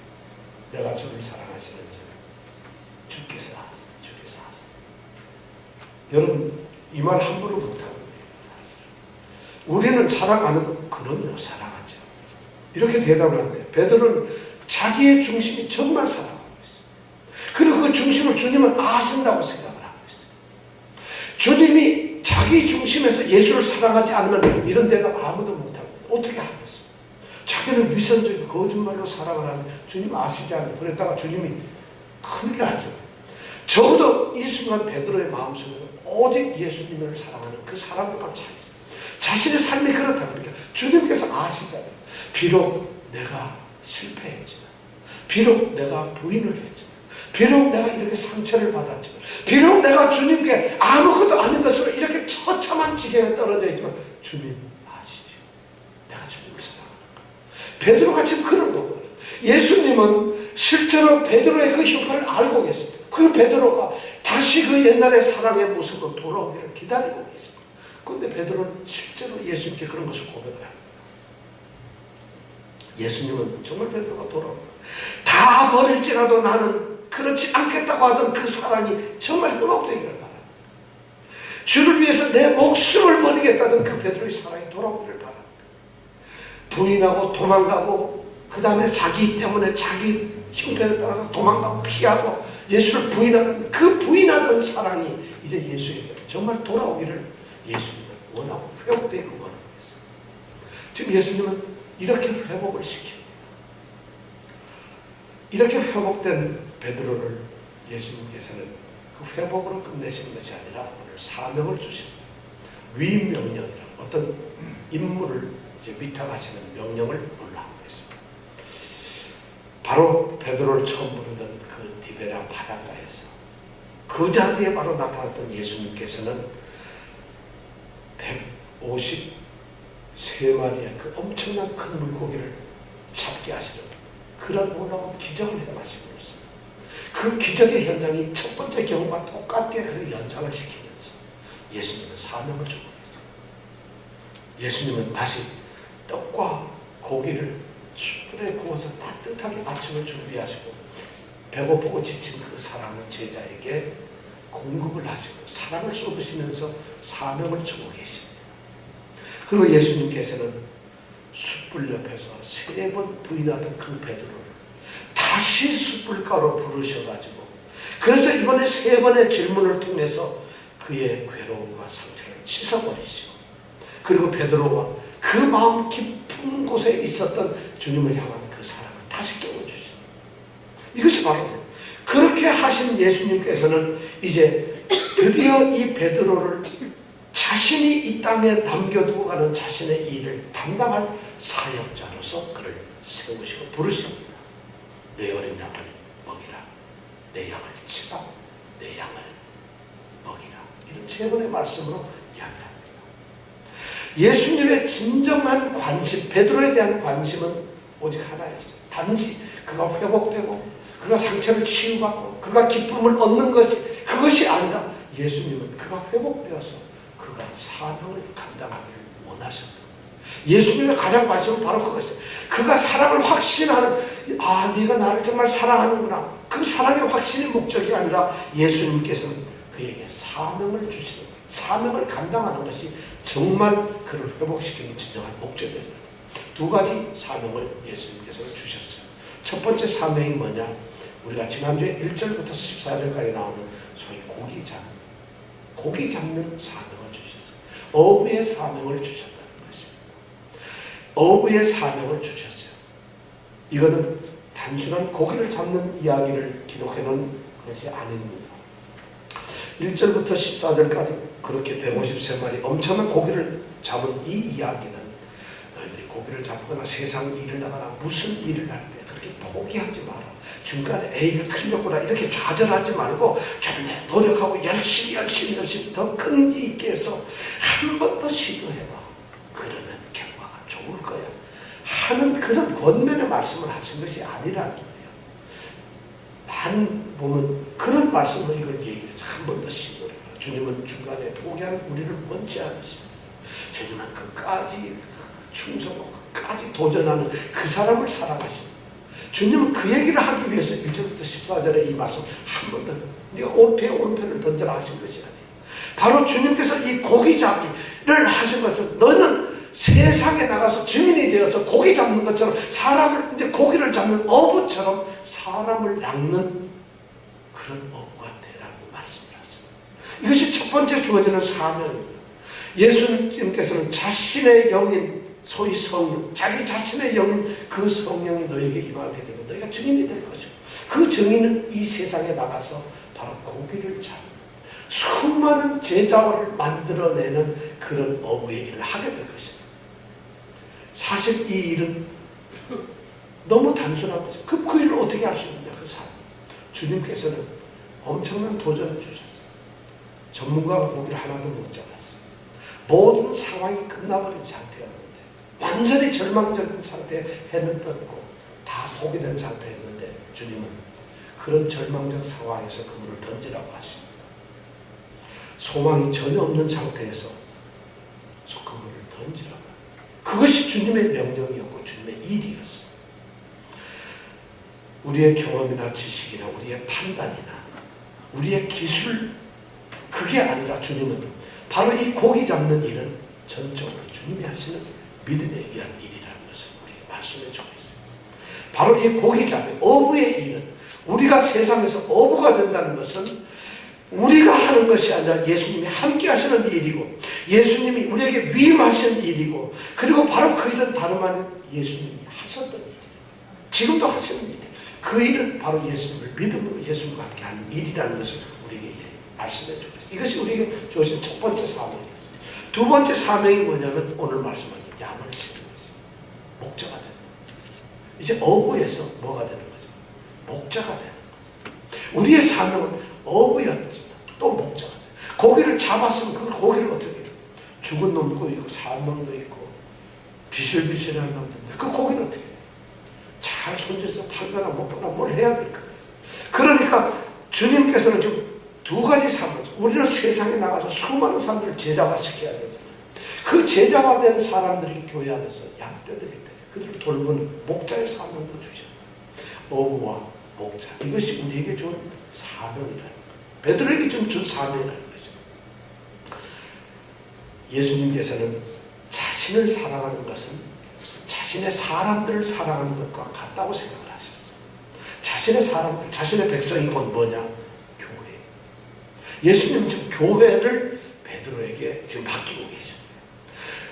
내가 주를 사랑하시는지 주께서 하소서. 여러분 이 말 함부로 못하는 거예요. 우리는 사랑 안 하고 그럼요 사랑하죠. 이렇게 대답을 하는데 베드로는 자기의 중심이 정말 사랑하고 있어요. 그리고 그 중심을 주님은 아신다고 생각을 하고 있어요. 주님이 자기 중심에서 예수를 사랑하지 않으면 이런 대답 아무도 못합니다. 어떻게 하겠어요? 자기는 위선적이고 거짓말로 사랑을 하는 주님 아시지 않아요? 그랬다가 주님이 큰일 나죠. 적어도 이 순간 베드로의 마음속에는 오직 예수님을 사랑하는 그 사랑과 차 있어요. 자신의 삶이 그렇다 그러니까 주님께서 아시잖아요. 비록 내가 실패했지만, 비록 내가 부인을 했지만, 비록 내가 이렇게 상처를 받았지만, 비록 내가 주님께 아무것도 아닌 것으로 이렇게 처참한 지경에 떨어져 있지만 주님 아시죠. 내가 주님을 사랑하는 거예요. 베드로가 지금 그런 거거든요. 예수님은 실제로 베드로의 그 형편을 알고 계셨어요. 그 베드로가 다시 그 옛날의 사랑의 모습으로 돌아오기를 기다리고 계십니다. 그런데 베드로는 실제로 예수님께 그런 것을 고백을 합니다. 예수님은 정말 베드로가 돌아옵니다. 다 버릴지라도 나는 그렇지 않겠다고 하던 그 사랑이 정말 회복되기를 바랍니다. 주를 위해서 내 목숨을 버리겠다던 그 베드로의 사랑이 돌아오기를 바랍니다. 부인하고 도망가고 그 다음에 자기 때문에 자기 형편에 따라서 도망가고 피하고 예수를 부인하는 그 부인하던 사랑이 이제 예수에게 정말 돌아오기를 예수님은 원하고 회복되기를 원하고 있어요. 지금 예수님은 이렇게 회복을 시킵니다. 이렇게 회복된 베드로를 예수님께서는 그 회복으로 끝내시는 것이 아니라 오늘 사명을 주십니다. 위명령이라는 어떤 임무를 이제 위탁하시는 명령을 오늘 하고 있습니다. 바로 베드로를 처음 부르던 그 디베랴 바닷가에서 그 자리에 바로 나타났던 예수님께서는 153마리의 그 엄청난 큰 물고기를 잡게 하시는 그런 놀라운 기적을 행하심으로써 그 기적의 현장이 첫 번째 경우와 똑같게 그 연상을 시키면서 예수님은 사명을 주고 계세요. 예수님은 다시 떡과 고기를 숯불에 구워서 따뜻하게 아침을 준비하시고 배고프고 지친 그 사랑하는 제자에게 공급을 하시고 사랑을 쏟으시면서 사명을 주고 계십니다. 그리고 예수님께서는 숯불 옆에서 3번 부인하던 그 베드로를 다시 숯불가로 부르셔가지고 그래서 이번에 3번의 질문을 통해서 그의 괴로움과 상처를 씻어버리시고 그리고 베드로가 그 마음 깊은 곳에 있었던 주님을 향한 그 사랑을 다시 깨워주시고 이것이 바로 그렇게 하신 예수님께서는 이제 드디어 이 베드로를 자신이 이 땅에 남겨두고 가는 자신의 일을 담당할 사역자로서 그를 세우시고 부르십니다. 내 어린 양을 먹이라. 내 양을 치라. 내 양을 먹이라. 이런 3번의 말씀으로 이야기합니다. 예수님의 진정한 관심, 베드로에 대한 관심은 오직 하나였어요. 단지 그가 회복되고 그가 상처를 치유받고 그가 기쁨을 얻는 그것이 아니라 예수님은 그가 회복되어서 그가 사명을 감당하기를 원하셨다. 예수님의 가장 관심은 바로 그것이에요. 그가 사랑을 확신하는, 네가 나를 정말 사랑하는구나. 그 사랑의 확신의 목적이 아니라 예수님께서는 그에게 사명을 주시는, 사명을 감당하는 것이 정말 그를 회복시키는 진정한 목적입니다. 두 가지 사명을 예수님께서 주셨어요. 첫 번째 사명이 뭐냐? 우리가 지난주에 1절부터 14절까지 나오는 소위 고기 잡는 사명을 주셨어요. 어부의 사명을 주셨다는 것입니다. 어부의 사명을 주셨어요. 이거는 단순한 고기를 잡는 이야기를 기록해 놓은 것이 아닙니다. 1절부터 14절까지 그렇게 153마리 엄청난 고기를 잡은 이 이야기는 너희들이 고기를 잡거나 세상 일을 하거나 무슨 일을 할 때 그렇게 포기하지 마라. 중간에 이거 틀렸구나 이렇게 좌절하지 말고 좀 더 노력하고 열심히 더 끈기 있게 해서 한 번 더 시도해봐. 그러면 결과가 좋을 거야 하는 그런 권면의 말씀을 하신 것이 아니라는 거예요. 많은 보면 그런 말씀을 이걸 얘기해서 한 번 더 시도해봐. 주님은 중간에 포기하는 우리를 원치 않으십니다. 주님은 끝까지 충성하고 끝까지 도전하는 그 사람을 사랑하십니다. 주님은 그 얘기를 하기 위해서 1절부터 14절에 이 말씀 한 번 더 네가 오른편에 오른편을 던져라 하신 것이 아니에요. 바로 주님께서 이 고기잡이를 하신 것은 너는 세상에 나가서 증인이 되어서 고기 잡는 것처럼 사람을 이제 고기를 잡는 어부처럼 사람을 낚는 그런 어부가 되라고 말씀을 하셨어요. 이것이 첫 번째 주어지는 사명입니다. 예수님께서는 자신의 영인 소위 성령, 자기 자신의 영인 그 성령이 너에게 임하게 되면 너희가 증인이 될 것이고 그 증인은 이 세상에 나가서 바로 고기를 잡는 수많은 제자를 만들어내는 그런 어부의 일을 하게 될 것입니다. 사실 이 일은 너무 단순한 거죠. 그 일을 어떻게 할 수 있느냐 그 사람. 주님께서는 엄청난 도전을 주셨어요. 전문가가 고기를 하나도 못 잡았어요. 모든 상황이 끝나버린 상태였는데 완전히 절망적인 상태에 해는 떴고 다 포기된 상태였는데 주님은 그런 절망적 상황에서 그물을 던지라고 하십니다. 소망이 전혀 없는 상태에서 그물을 던지라고. 그것이 주님의 명령이었고 주님의 일이었어요. 우리의 경험이나 지식이나 우리의 판단이나 우리의 기술 그게 아니라 주님은 바로 이 고기 잡는 일은 전적으로 주님이 하시는 믿음에 의한 일이라는 것을 우리에게 말씀해 주고 있어요. 바로 이 고기 잡는 어부의 일은 우리가 세상에서 어부가 된다는 것은 우리가 하는 것이 아니라 예수님이 함께 하시는 일이고 예수님이 우리에게 위임하신 일이고 그리고 바로 그 일은 다름 아닌 예수님이 하셨던 일이에요. 지금도 하시는 일이에요. 그 일은 바로 예수님을 믿음으로 예수님과 함께 하는 일이라는 것을 우리에게 말씀해 주고 있어요. 이것이 우리에게 주어진 첫 번째 사명이었어요. 두 번째 사명이 뭐냐면 오늘 말씀하신 양을 치는 거죠. 목자가 되는 거죠. 이제 어부에서 뭐가 되는 거죠? 목자가 되는 거죠. 우리의 사명은 어부였지만 또 목자가 돼요. 고기를 잡았으면 그 고기를 어떻게 해요? 죽은 놈도 있고 산 놈도 있고 비실비실한 놈도 있는데 그 고기를 어떻게 해요? 잘 손질해서 팔거나 먹거나 뭘 해야 될 거예요. 그러니까 주님께서는 지금 두 가지 사명. 우리는 세상에 나가서 수많은 사람들을 제자화시켜야 되잖아요. 그 제자화된 사람들이 교회 안에서 양떼들이 때 그들을 돌보는 목자의 사명도 주셨다. 어부와 목자. 이것이 우리에게 준 사명이라는 거죠. 베드로에게 좀 준 사명이라는 거죠. 예수님께서는 자신을 사랑하는 것은 자신의 사람들을 사랑하는 것과 같다고 생각을 하셨어요. 자신의 사람들, 자신의 백성이 곧 뭐냐? 교회. 예수님은 지금 교회를 베드로에게 지금 맡기고 계십니다.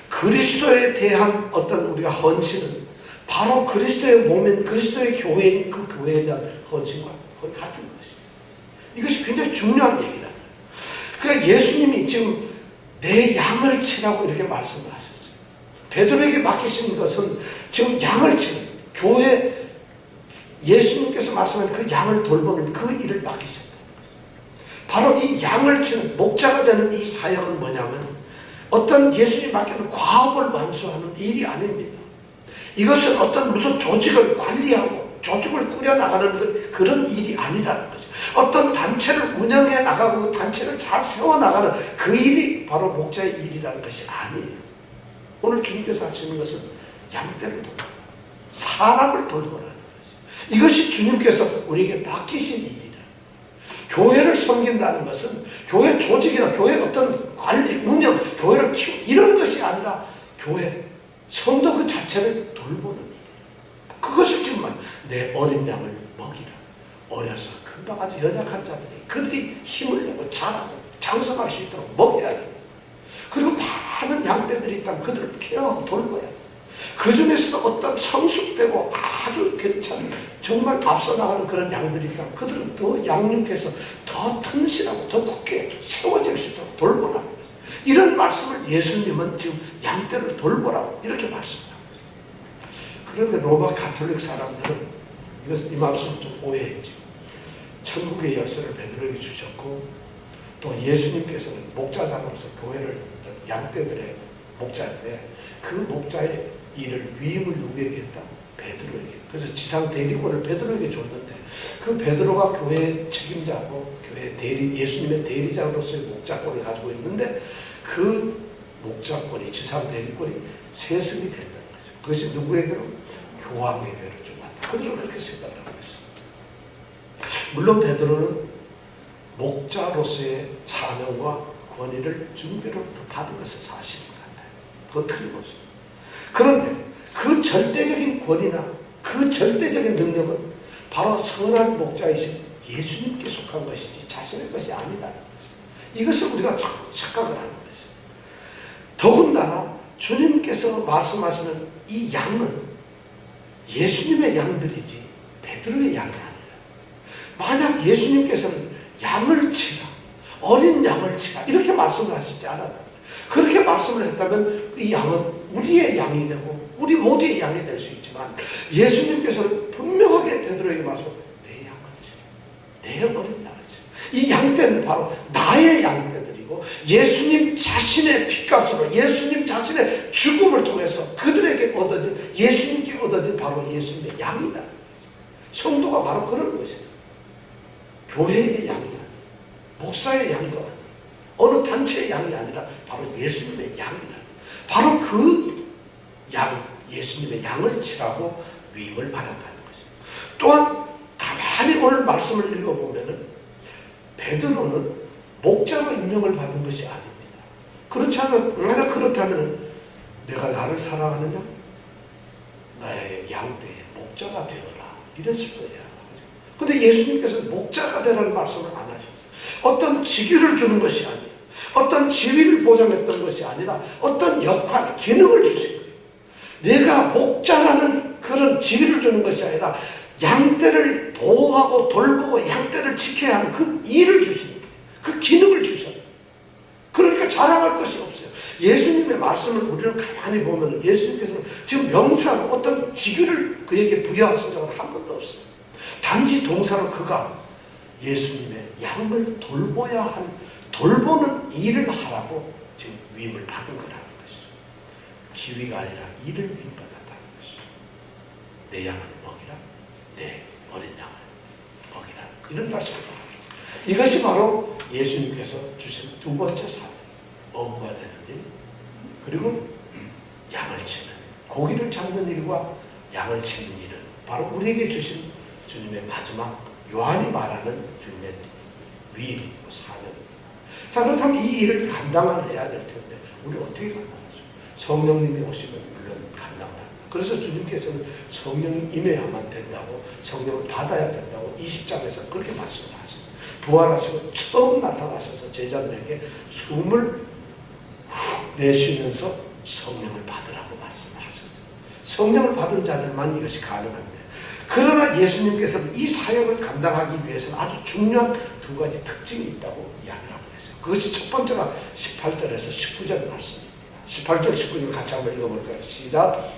그리스도에 대한 어떤 우리가 헌신은 바로 그리스도의 몸인 그리스도의 교회인 그 교회에 대한 헌신과 거의 같은 것입니다. 이것이 굉장히 중요한 얘기라는 거예요. 그러니까 예수님이 지금 내 양을 치라고 이렇게 말씀을 하셨어요. 베드로에게 맡기신 것은 지금 양을 치는 교회 예수님께서 말씀하신 그 양을 돌보는 그 일을 맡기셨다. 바로 이 양을 치는 목자가 되는 이 사역은 뭐냐면 어떤 예수님 맡기는 과업을 완수하는 일이 아닙니다. 이것은 어떤 무슨 조직을 관리하고 조직을 꾸려나가는 그런 일이 아니라는 거죠. 어떤 단체를 운영해 나가고 그 단체를 잘 세워나가는 그 일이 바로 목자의 일이라는 것이 아니에요. 오늘 주님께서 하시는 것은 양떼를 돌보라, 사람을 돌보라는 것이죠. 이것이 주님께서 우리에게 맡기신 일이라. 교회를 섬긴다는 것은 교회 조직이나 교회 어떤 관리, 운영, 교회를 키우는 이런 것이 아니라 교회, 성도 그 자체를 돌보는 일이에요. 그것을 정말 내 어린 양을 먹이라. 어려서 금방 아주 연약한 자들이 그들이 힘을 내고 자라고 장성할 수 있도록 먹여야 됩니다. 그리고 많은 양떼들이 있다면 그들을 케어하고 돌봐야 돼요. 그 중에서도 어떤 성숙되고 아주 괜찮은 정말 앞서 나가는 그런 양들이 있다면 그들은 더 양육해서 더 튼실하고 더 굳게 세워질 수 있도록 돌보라는 거죠. 이런 말씀을 예수님은 지금 양떼를 돌보라고 이렇게 말씀합니다. 그런데 로마 가톨릭 사람들은 이 말씀을 좀 오해했죠. 천국의 열쇠를 베드로에게 주셨고 또 예수님께서는 목자장으로서 교회를 양떼들의 목자인데 그 목자의 일을 위임을 누구에게 했다? 베드로에게. 그래서 지상 대리권을 베드로에게 줬는데 그 베드로가 교회의 책임자고 교회 예수님의 대리자로서의 목자권을 가지고 있는데 그 목자권이 지상 대리권이 세습이 된다는 거죠. 그것이 누구에게로? 교황에게로 좀 왔다. 그들은 그렇게 생각을 하고 있습니다. 물론 베드로는 목자로서의 사명과 권위를 주님께로부터 받은 것은 사실인 것 같아요. 그건 틀림없어요. 그런데 그 절대적인 권위나 그 절대적인 능력은 바로 선한 목자이신 예수님께 속한 것이지 자신의 것이 아니라는 거죠. 이것을 우리가 착각을 하는 거죠. 더군다나 주님께서 말씀하시는 이 양은 예수님의 양들이지 베드로의 양이 아니라, 만약 예수님께서는 양을 치라, 어린 양을 치라 이렇게 말씀을 하시지 않았다. 그렇게 말씀을 했다면 이 양은 우리의 양이 되고 우리 모두의 양이 될 수 있지만 예수님께서는 분명하게 베드로에게 말씀하시고 내 양을 치라, 내 어린 양을 치라. 이 양떼는 바로 나의 양떼들이고 예수님 자신의 핏값으로 예수님 자신의 죽음을 통해서 그들에게 얻어진, 예수님께 얻어진 바로 예수님의 양이라는 거죠. 성도가 바로 그런 것이에요. 교회의 양이 아니에요. 목사의 양도 아니에요. 어느 단체의 양이 아니라 바로 예수님의 양이라는, 바로 그 양, 예수님의 양을 치라고 위임을 받았다는 거죠. 또한 가만히 오늘 말씀을 읽어보면은 베드로는 목자로 임명을 받은 것이 아닙니다. 그렇지 않으면, 만약 그렇다면 내가 나를 사랑하느냐? 나의 양떼의 목자가 되어라. 이랬을 거예요. 그런데 예수님께서는 목자가 되라는 말씀을 안 하셨어요. 어떤 직위를 주는 것이 아니에요. 어떤 지위를 보장했던 것이 아니라 어떤 역할, 기능을 주신 거예요. 내가 목자라는 그런 지위를 주는 것이 아니라 양떼를 보호하고 돌보고 양떼를 지켜야 하는 그 일을 주시는 거예요. 그 기능을 주셨어요. 그러니까 자랑할 것이 없어요. 예수님의 말씀을 우리는 가만히 보면 예수님께서는 지금 명사로 어떤 직위를 그에게 부여하신 적은 한 번도 없어요. 단지 동사로 그가 예수님의 양을 돌보야 한, 돌보는 일을 하라고 지금 위임을 받은 거라는 것이죠. 지위가 아니라 일을 위임받았다는 것이죠. 내 양을 먹이라, 내 어린 양을 먹이라, 이런 말씀을 받았죠. 이것이 바로 예수님께서 주신 두 번째 사명, 어부가 되는 일, 그리고 양을 치는, 고기를 잡는 일과 양을 치는 일은 바로 우리에게 주신 주님의 마지막, 요한이 말하는 주님의 위임이고 사명입니다. 자, 그렇다면 이 일을 감당을 해야 될 텐데 우리 어떻게 감당하죠? 성령님이 오시면 물론 감당을 합니다. 그래서 주님께서는 성령이 임해야만 된다고, 성령을 받아야 된다고 20장에서 그렇게 말씀을 하셨어요. 부활하시고 처음 나타나셔서 제자들에게 숨을 훅 내쉬면서 성령을 받으라고 말씀을 하셨어요. 성령을 받은 자들만 이것이 가능한데, 그러나 예수님께서는 이 사역을 감당하기 위해서는 아주 중요한 두 가지 특징이 있다고 이야기를 하고 있어요. 그것이 첫 번째가 18절에서 19절 말씀입니다. 18절, 19절 같이 한번 읽어볼까요? 시작.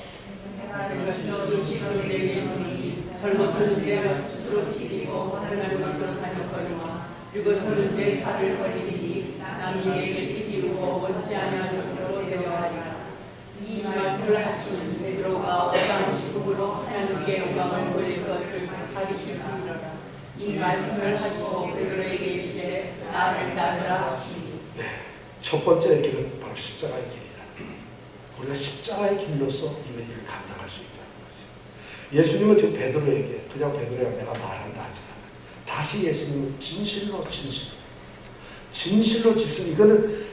젊어서는 내가 스스로 이기고 하늘나라 스스로 다녔거니와 늙어서는 내 발을 버리니 나는 이에게 이기고 원치 아니하는 스스로 되어가리라. 이 말씀을 하시는 베드로가 어떠한 죽음으로 하나님께 영광을 돌릴 것을 받으시리라. 이 말씀을 하시고 베드로에게 이르시되 나를 따르라 하시니. 첫 번째 길은 바로 십자가의 길이라. 우리가 십자가의 길로서 이 일을 감당할 수 있다는 거죠. 예수님은 지금 베드로에게 그냥 베드로야 내가 말한다 하지 않아요. 다시 예수님은 진실로 이거는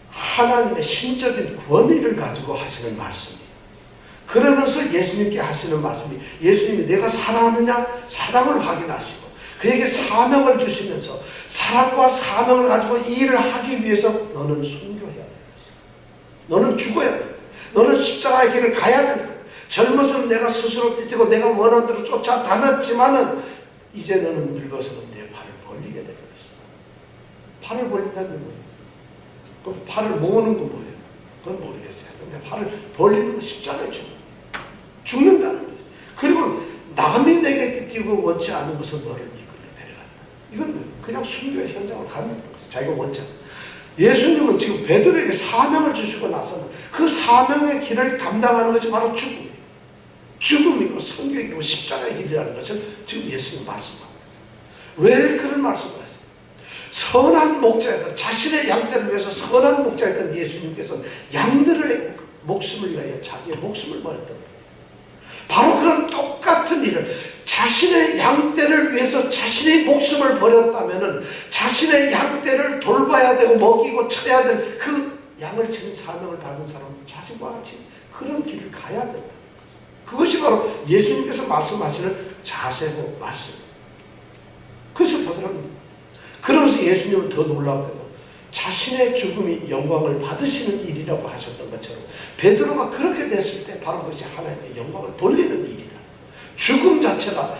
하나님의 신적인 권위를 가지고 하시는 말씀이에요. 그러면서 예수님께 하시는 말씀이 예수님이 내가 사랑하느냐 사랑을 확인하시고 그에게 사명을 주시면서 사랑과 사명을 가지고 이 일을 하기 위해서 너는 순교해야 되는 것이야. 너는 죽어야 되는 거야. 너는 십자가의 길을 가야 되는 거야. 젊어서는 내가 스스로 뛰고 내가 원하는 대로 쫓아다녔지만은 이제 너는 늙어서는 내 팔을 벌리게 되는 것이다. 팔을 벌린다는 건 뭐예요? 그럼 팔을 모으는 건 뭐예요? 그건 모르겠어요. 근데 팔을 벌리는 건 십자가에 죽는다는 거죠. 그리고 남이 내게 뛰고 원치 않은 것은 너를 이끌어 데려간다. 이건 그냥 순교의 현장으로 가는 거죠. 자기가 원치 않은. 예수님은 지금 베드로에게 사명을 주시고 나서는 그 사명의 길을 담당하는 것이 바로 죽음이에요. 죽음이고 성경이고 십자가의 길이라는 것을 지금 예수님 말씀하고 있어요. 왜 그런 말씀을 하세요? 선한 목자였던 자신의 양떼를 위해서 선한 목자였던 예수님께서는 양들의 목숨을 위하여 자기의 목숨을 버렸던 거예요. 바로 그런 똑같은 일을 자신의 양떼를 위해서 자신의 목숨을 버렸다면 자신의 양떼를 돌봐야 되고 먹이고 쳐야 될 그 양을 치는 사명을 받은 사람은 자신과 같이 그런 길을 가야 된다는 거죠. 그것이 바로 예수님께서 말씀하시는 자세고 말씀입니다. 그래서 베드로는 그러면서 예수님은 더 놀랍게도 자신의 죽음이 영광을 받으시는 일이라고 하셨던 것처럼 베드로가 그렇게 됐을 때 바로 그것이 하나님의 영광을 돌리는 일이라. 죽음 자체가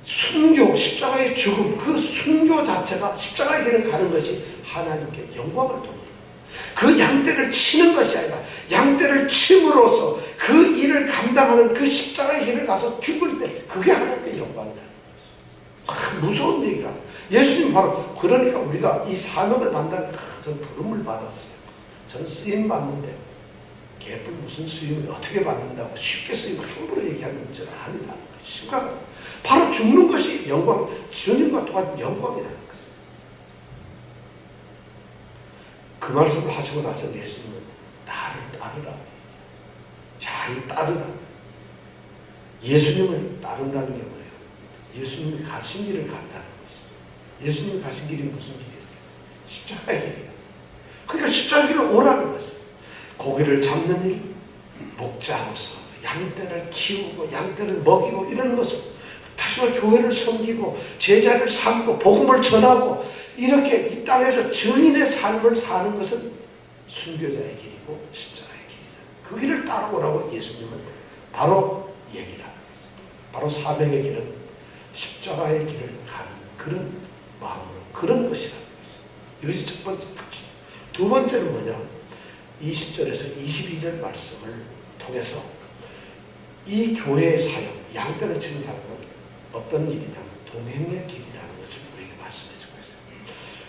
순교, 십자가의 죽음, 그 순교 자체가 십자가의 길을 가는 것이 하나님께 영광을 돌립니다. 그 양떼를 치는 것이 아니라 양떼를 침으로써 그 일을 감당하는 그 십자가의 길을 가서 죽을 때 그게 하나님의 영광이라는 거죠. 무서운 얘기라. 예수님 바로 그러니까 우리가 이 사명을 받는 저는 부름을 받았어요. 저는 쓰임 받는데 개뿔 무슨 쓰임을 어떻게 받는다고 쉽게 쓰임을 함부로 얘기하는 문제는 아니라는 거예요. 심각하다. 바로 죽는 것이 영광, 주님과 똑같은 영광이라는 거죠. 그 말씀을 하시고 나서 예수님은 나를 따르라. 자, 이 따르라. 예수님을 따른다는 게 뭐예요? 예수님이 가신 길을 간다는 것이죠. 예수님이 가신 길이 무슨 길이었어요? 십자가의 길이었어요. 그러니까 십자가의 길을 오라는 것이죠. 고기를 잡는 일, 목자로서 양떼를 키우고 양떼를 먹이고 이런 것을 다시 말해 교회를 섬기고 제자를 삼고 복음을 전하고 이렇게 이 땅에서 증인의 삶을 사는 것은 순교자의 길이고 십자가의 길이다. 그 길을 따라오라고 예수님은 바로 얘기를 하는 것입니다. 바로 사명의 길은 십자가의 길을 가는 그런 마음으로 그런 것이라는 것이죠. 이것이 첫 번째 특징. 두 번째는 뭐냐? 20절에서 22절 말씀을 통해서 이 교회의 사역, 양떼를 치는 사람은 어떤 일이냐면 동행의 길이라는 것을 우리에게 말씀해 주고 있어요.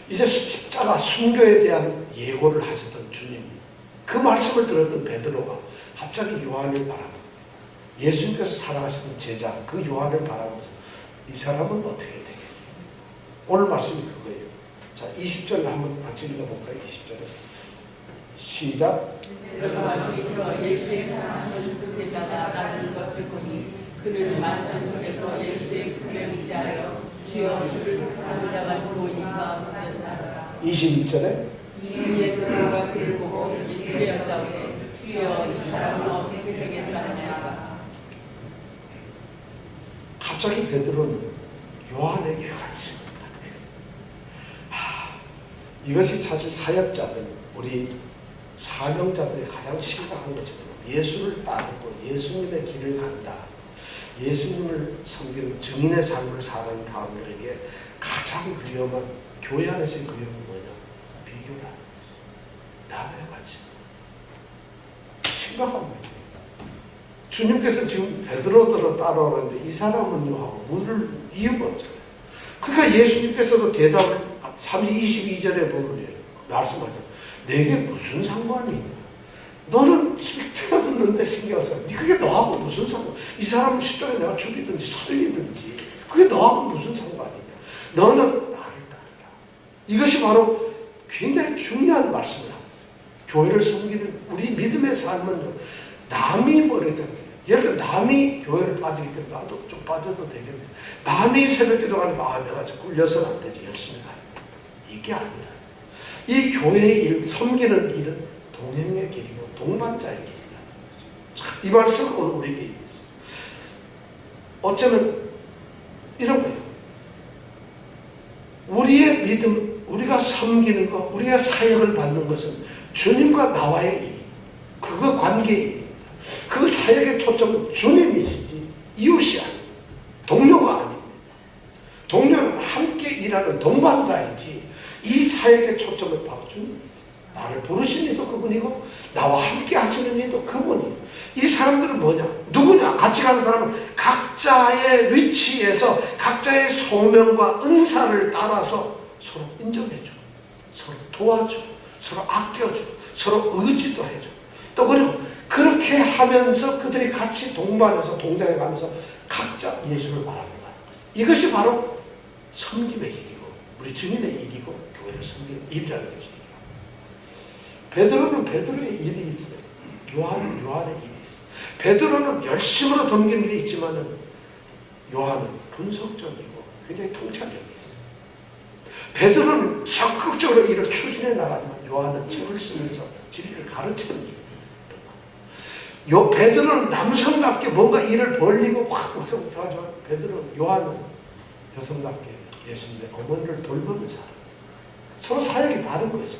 이제 십자가 순교에 대한 예고를 하셨던 주님, 그 말씀을 들었던 베드로가 갑자기 요한을 바라보고 예수님께서 살아가시던 제자 그 요한을 바라보면서 이 사람은 어떻게 되겠어요? 오늘 말씀이 그거예요. 자, 20절을 한번 같이 읽어볼까요? 20절에 시작. 베드로가 예수의 사랑하는 그 제자가 나는 것을 보니 그를 만찬 속에서 예수의 품에 의지하여 주여 주를 부탁하는 자가 보이니까 묻는 자라. 26절에 이에 베드로가 그를 보고 예수께 여짜오되 주여 이 사람은 어떻게 되겠사냐. 갑자기 베드로는 요한에게 관심을 갖게. 이것이 사실 사역자들, 우리 사명자들의 가장 심각한 거죠. 예수를 따르고 예수님의 길을 간다. 예수님을 섬기는 증인의 삶을 사는 사람들에게 가장 위험한, 교회 안에서의 위험은 뭐냐? 비교라는 거죠. 남의 관심. 심각한 거죠. 주님께서 지금 베드로들을 따라오는데 이 사람은요 하고 물을 이유가 없잖아요. 그러니까 예수님께서도 대답을 22절에 보면 말씀하죠. 내게 무슨 상관이 있냐? 너는 쓸데없는데 신경 써. 그게 너하고 무슨 상관? 이 사람은 십자가에 내가 죽이든지 살리든지 그게 너하고 무슨 상관이냐? 너는 나를 따르라. 이것이 바로 굉장히 중요한 말씀을 하고 있어요. 교회를 섬기는 우리 믿음의 삶은 남이 뭐래든 예를 들어 남이 교회를 빠지기 때문에 나도 좀 빠져도 되겠네. 남이 새벽 기도하니까 내가 꿀려서는 안 되지. 열심히 가야 돼. 이게 아니라 이 교회의 일, 섬기는 일은 동행의 길이고 동반자의 길이라는 거죠. 이 말씀을 오늘 우리에게 얘기했어요. 어쩌면 이런 거예요. 우리의 믿음, 우리가 섬기는 것, 우리가 사역을 받는 것은 주님과 나와의 일입니다. 그거 관계의 일입니다. 그 사역의 초점은 주님이시지 이웃이 아닙니다. 동료가 아닙니다. 동료는 함께 일하는 동반자이지 이 사역의 초점은 바로 주님이시죠. 나를 부르신 이도 그분이고 나와 함께 하시는 이도 그분이고 이 사람들은 뭐냐? 누구냐? 같이 가는 사람은 각자의 위치에서 각자의 소명과 은사를 따라서 서로 인정해주고 서로 도와주고 서로 아껴주고 서로 의지도 해주고 또 그리고 그렇게 하면서 그들이 같이 동반해서 동장해 가면서 각자 예수를 바라보는 거죠. 이것이 바로 섬김의 일이고 우리 주님의 일이고 교회를 섬기는 일이라는 거죠. 베드로는 베드로의 일이 있어요. 요한은 요한의 일이 있어요. 베드로는 열심으로 섬기는 게 있지만은 요한은 분석적이고 굉장히 통찰력이 있어요. 베드로는 적극적으로 일을 추진해 나가지만 요한은 책을 쓰면서 진리를 가르치는 일입니다. 요 베드로는 남성답게 뭔가 일을 벌리고 확 웃어서하지만 요한은 여성답게 예수님의 어머니를 돌보는 사람. 서로 사역이 다른 것이죠.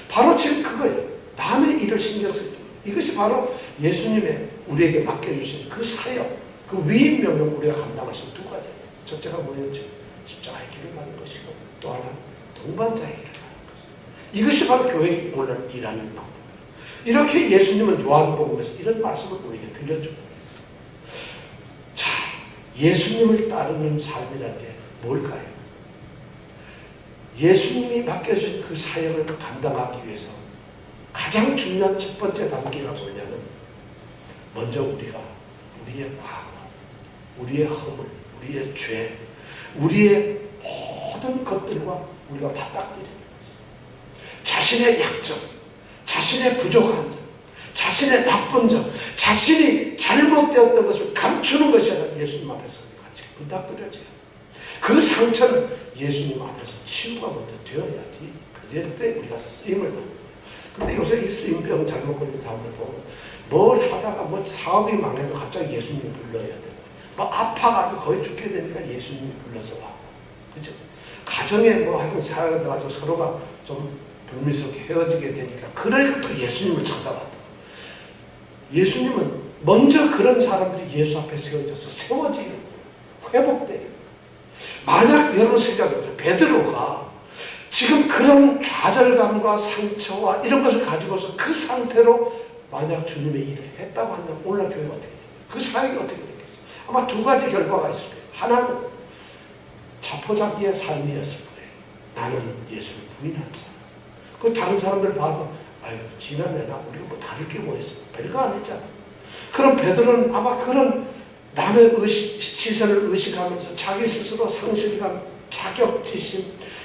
바로 지금 그거예요. 남의 일을 신경 쓰지. 이것이 바로 예수님의 우리에게 맡겨주신 그 사역, 그 위임 명령 우리가 감당하신 두 가지예요. 첫째가 뭐였죠? 십자가의 길을 가는 것이고 또 하나는 동반자의 길을 가는 것이고 이것이 바로 교회의 오늘 일하는 방법이에요. 이렇게 예수님은 요한복음에서 이런 말씀을 우리에게 들려주고 계세요. 자, 예수님을 따르는 삶이라는 게 뭘까요? 예수님이 맡겨주신 그 사역을 감당하기 위해서 가장 중요한 첫 번째 단계가 뭐냐면 먼저 우리가 우리의 과거, 우리의 허물, 우리의 죄, 우리의 모든 것들과 우리가 맞닥뜨리는 거죠. 자신의 약점, 자신의 부족한 점, 자신의 나쁜 점, 자신이 잘못되었던 것을 감추는 것이 아니라 예수님 앞에서 같이 부탁드려져요. 그 상처는 예수님 앞에서 치유가 먼저 되어야지 그럴 때 우리가 쓰임을 받는 거예요. 근데 요새 이 쓰임병 잘못 걸린 사람들 보면 뭘 하다가 뭐 사업이 망해도 갑자기 예수님 불러야 되고 뭐 아파가지고 거의 죽게 되니까 예수님이 불러서 와. 그죠? 가정에 뭐 하여튼 사회가 돼가지고 서로가 좀 불미스럽게 헤어지게 되니까 그러니까 또 예수님을 찾아왔다. 예수님은 먼저 그런 사람들이 예수 앞에 세워져서 세워지는 거예요. 회복되는 만약 여러분 생각해보세요. 베드로가 지금 그런 좌절감과 상처와 이런 것을 가지고서 그 상태로 만약 주님의 일을 했다고 한다면 오늘날 교회가 어떻게 되겠어요? 그 사역이 어떻게 되겠어요? 아마 두 가지 결과가 있을 거예요. 하나는 자포자기의 삶이었을 거예요. 나는 예수를 부인한 사람. 그 다른 사람들 봐도 아유 지난해나 우리가 뭐 다를 게 뭐 있어? 별거 아니잖아. 그럼 베드로는 아마 그런 남의 시선을 의식하면서 자기 스스로 상실감, 자격지심,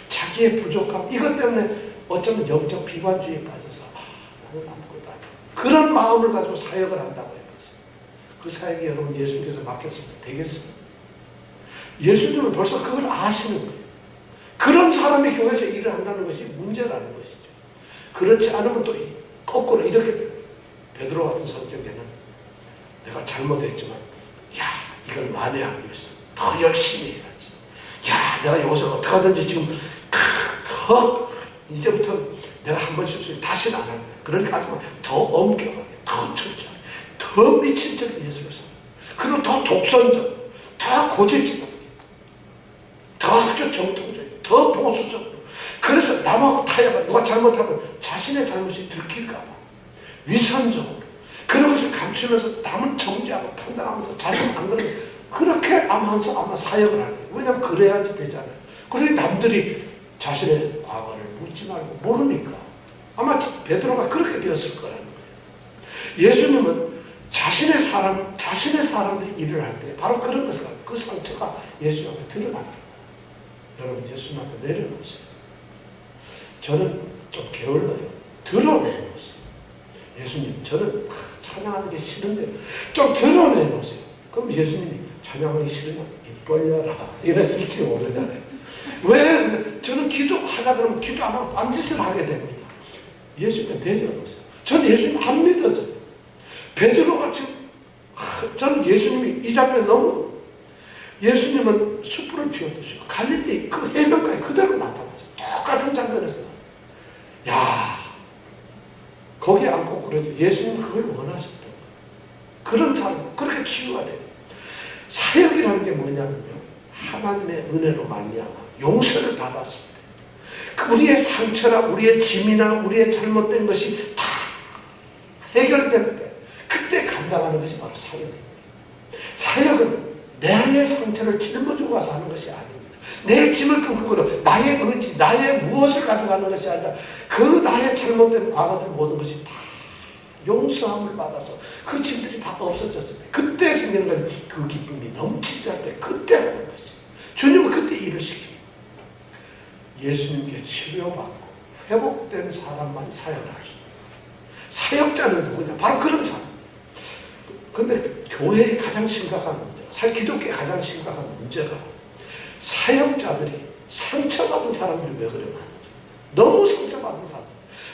자기의 부족함 이것 때문에 어쩌면 영적 비관주의에 빠져서 나는 아무것도 아니야. 그런 마음을 가지고 사역을 한다고 해보세요. 그 사역이 여러분 예수님께서 맡겼으면 되겠습니까? 예수님은 벌써 그걸 아시는 거예요. 그런 사람이 교회에서 일을 한다는 것이 문제라는 것이죠. 그렇지 않으면 또 거꾸로 이렇게 돼요. 베드로 같은 성격에는 내가 잘못했지만 야 이걸 만회하기 위해서 더 열심히 해야지. 야 내가 여기서 어떻게 하든지 지금 더 이제부터 내가 한 번 실수 다시는 안 할 거야. 그러니까 아주 더 엄격하게 더 철저하게 더 미친 척 예수를 사 그리고 더 독선적 더 고집스럽게 더 아주 정통적이고 더 보수적으로 그래서 남하고 타협하고 누가 잘못하면 자신의 잘못이 들킬까 봐 위선적으로 그런 것을 감추면서 남은 정죄하고 판단하면서 자신 안 그러면 그렇게 아마 사역을 할 거예요. 왜냐하면 그래야지 되잖아요. 그러니 남들이 자신의 과거를 묻지 말고 모르니까 자신의 자신의 사람들이 일을 할 때 바로 그런 것을 그 상처가 예수 앞에 드러납니다. 여러분 예수님 앞에 내려놓으세요. 저는 좀 게을러요. 드러내놓으세요. 예수님 저는 찬양하는 게 싫은데 좀 드러내놓으세요. 그럼 예수님이 찬양하기 싫으면 입 벌려라 이러실지 모르잖아요. 왜? 저는 기도하자 그러면 기도 안 하고 딴짓을 하게 됩니다. 예수님께 내려놓으세요. 저는 예수님 안 믿어져요. 베드로가 지금 저는 예수님이 이 장면 너무 예수님은 숯불을 피워두시고 갈릴리 그 해변가에 그대로 나타났어요. 똑같은 장면에서 야 거기에 앉고 그러죠. 예수님은 그걸 원하셨던 거예요. 그런 사람 그렇게 치유가 돼요. 사역이라는 게 뭐냐면요, 하나님의 은혜로 말미암아 용서를 받았을 때 우리의 상처나 우리의 짐이나 우리의 잘못된 것이 다 해결될 때 그때 감당하는 것이 바로 사역입니다. 사역은 나의 상처를 짊어지고 가서 하는 것이 아닙니다. 내 짐을 끙끙거려 나의 의지, 나의 무엇을 가져가는 것이 아니라 그 나의 잘못된 과거들 모든 것이 다 용서함을 받아서 그 짐들이 다 없어졌을 때 그때 생기는 건 그 기쁨이 넘치지 않을 때 그때 하는 것이 주님은 그때 일을 시킵니다. 예수님께 치료받고 회복된 사람만 사역을 할 수 있습니다. 사역자는 누구냐? 바로 그런 사람. 근데 교회의 가장 심각한 문제, 사실 기독교의 가장 심각한 문제가 사역자들이 상처받은 사람들이 왜 그래 많은지. 너무 상처받은 사람,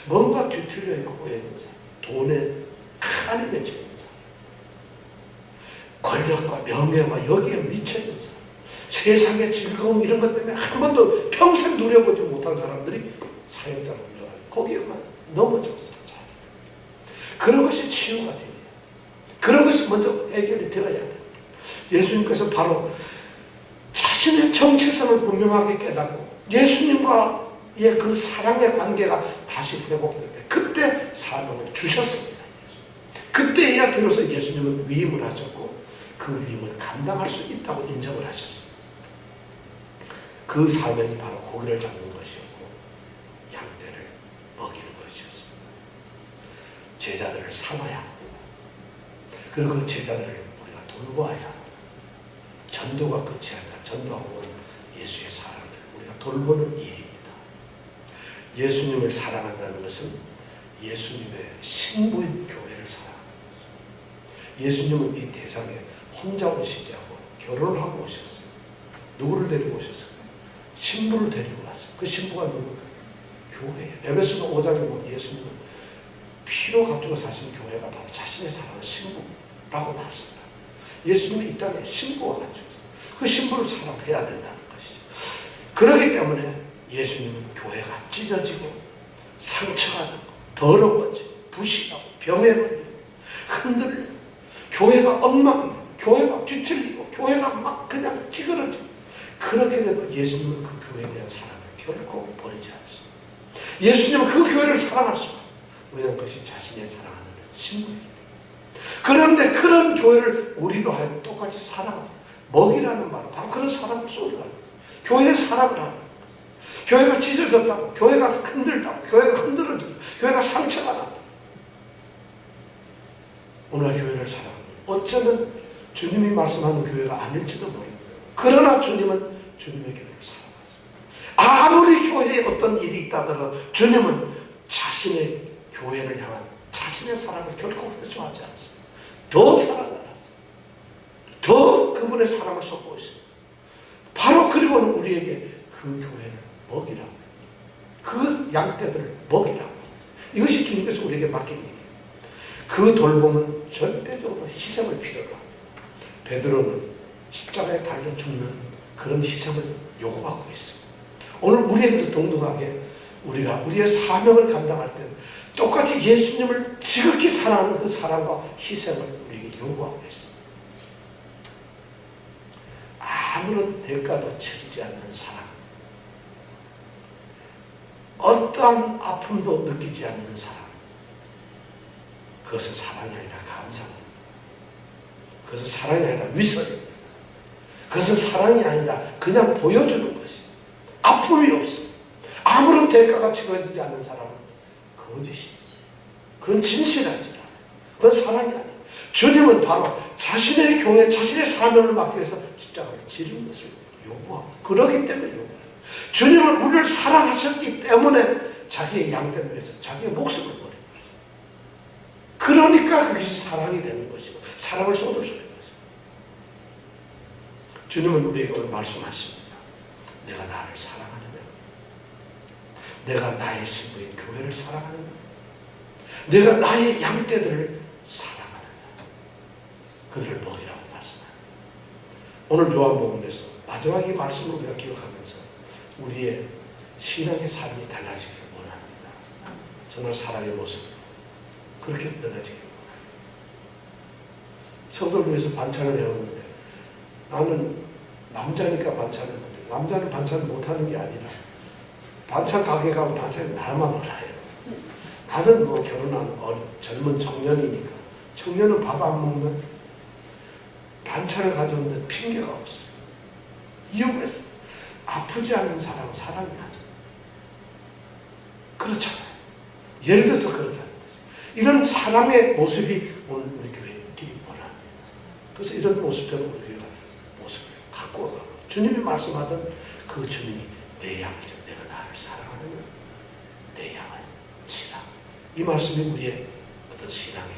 뭔가 뒤틀려 있고 보여 있는 사람, 돈에 칸이 맺혀 있는 사람, 권력과 명예와 여기에 미쳐 있는 사람, 세상의 즐거움 이런 것 때문에 한 번도 평생 누려보지 못한 사람들이 사역자로 올라가요. 거기에만 넘어졌어요. 그런 것이 치유가 돼요. 그런 것이 먼저 해결이 되어야 돼요. 예수님께서 바로 자신의 정체성을 분명하게 깨닫고 예수님과의 그 사랑의 관계가 다시 회복될 때 그때 사명을 주셨습니다. 그때야 비로소 예수님은 위임을 하셨고 그 위임을 감당할 수 있다고 인정을 하셨습니다. 그 사명이 바로 고기를 잡는 것이었고 양떼를 먹이는 것이었습니다. 제자들을 삼아야 합니다. 그리고 그 제자들을 우리가 돌보아야 합니다. 전도가 끝이 아니라 전도하고 온 예수의 사람을 우리가 돌보는 일입니다. 예수님을 사랑한다는 것은 예수님의 신부인 교회를 사랑하는 것입니다. 예수님은 이 대상에 혼자 오시지 않고 결혼을 하고 오셨어요. 누구를 데리고 오셨어요? 신부를 데리고 왔어요. 그 신부가 누구예요? 교회예요. 에베소서 5장에 보면 예수님은 피로 값주고 사신 교회가 바로 자신의 사랑하는 신부라고 말씀합니다. 예수님은 이 땅에 신부가 가지고 그 신부를 사랑해야 된다는 것이죠. 그렇기 때문에 예수님은 교회가 찢어지고 상처가 나고 더러워지고 부실하고 병에 걸리고 흔들리고 교회가 엉망이고 교회가 뒤틀리고 교회가 막 그냥 찌그러지고 그렇게 돼도 예수님은 그 교회에 대한 사랑을 결코 버리지 않습니다. 예수님은 그 교회를 사랑할 수밖에 없습니다. 왜냐하면 그것이 자신의 사랑하는 신부이기 때문에. 그런데 그런 교회를 우리로 하여금 똑같이 사랑하는 먹이라는 말은 바로 그런 사랑을 쏟으라는 거예요. 교회의 사랑을 하는 거예요. 교회가 찢어졌다고, 교회가 흔들다고, 교회가 흔들어진다, 교회가 상처가 난다. 오늘 교회를 사랑하는 거예요. 어쩌면 주님이 말씀하는 교회가 아닐지도 모릅니다. 그러나 주님은 주님의 교회를 사랑하십니다. 아무리 교회에 어떤 일이 있다더라도 주님은 자신의 교회를 향한 자신의 사랑을 결코 회수하지 않습니다. 더 사랑을 하십니다. 더 그분의 사랑을 쏟고 있습니다. 바로 그리고는 우리에게 그 교회를 먹이라고, 그 양떼들을 먹이라고. 이것이 주님께서 우리에게 맡긴 일이에요. 그 돌봄은 절대적으로 희생을 필요로 합니다. 베드로는 십자가에 달려 죽는 그런 희생을 요구하고 있습니다. 오늘 우리에게도 동등하게 우리가 우리의 사명을 감당할 때는 똑같이 예수님을 지극히 사랑하는 그 사랑과 희생을 우리에게 요구하고 있습니다. 아무런 대가도 치르지 않는 사랑, 어떠한 아픔도 느끼지 않는 사랑, 그것은 사랑이 아니라 감사입니다. 그것은 사랑이 아니라 위선입니다. 그것은 사랑이 아니라 그냥 보여주는 것이 아픔이 없습니다. 아무런 대가가 치러지지 않는 사람은 거짓이에요. 그건 진실하지 않아요. 그건 사랑이 아니에요. 주님은 바로 자신의 교회, 자신의 사명을 맡기 위해서 십자가를 지는 것을 요구하고, 그러기 때문에 요구해요. 주님은 우리를 사랑하셨기 때문에 자기의 양떼를 위해서 자기의 목숨을 버린 거예요. 그러니까 그것이 사랑이 되는 것이고 사랑을 쏟을 수 있는 것이고. 주님은 우리에게 오늘 말씀하십니다. 내가 나를 사랑하느냐? 내가 나의 신부인 교회를 사랑하느냐? 내가 나의 양떼들을 사랑하느냐? 그들을 먹이라고 말씀합니다. 오늘 요한복음에서 마지막 이 말씀을 우리가 기억하면서 우리의 신앙의 삶이 달라지기를 원합니다. 정말 사랑의 모습 그렇게 변해지기를 원합니다. 성도를 위해서 반찬을 해오는데 나는 남자니까 반찬을 못해. 남자는 반찬을 못하는 게 아니라 반찬 가게 가고 반찬이 나만 올라요. 나는 뭐 결혼한 젊은 청년이니까 청년은 밥 안 먹는 반찬을 가져오는데 핑계가 없어요. 이유가 있어요. 아프지 않는 사람은 사랑이 하죠. 그렇잖아요. 예를 들어서 그렇다는 거죠. 이런 사랑의 모습이 오늘 우리 교회에 있기를 원합니다. 그래서 이런 모습대로 우리 교회가 모습을 갖고 가고 주님이 말씀하던 그 주님이 내 양이죠. 내가 나를 사랑하느냐? 내 양을 치라. 이 말씀이 우리의 어떤 신앙의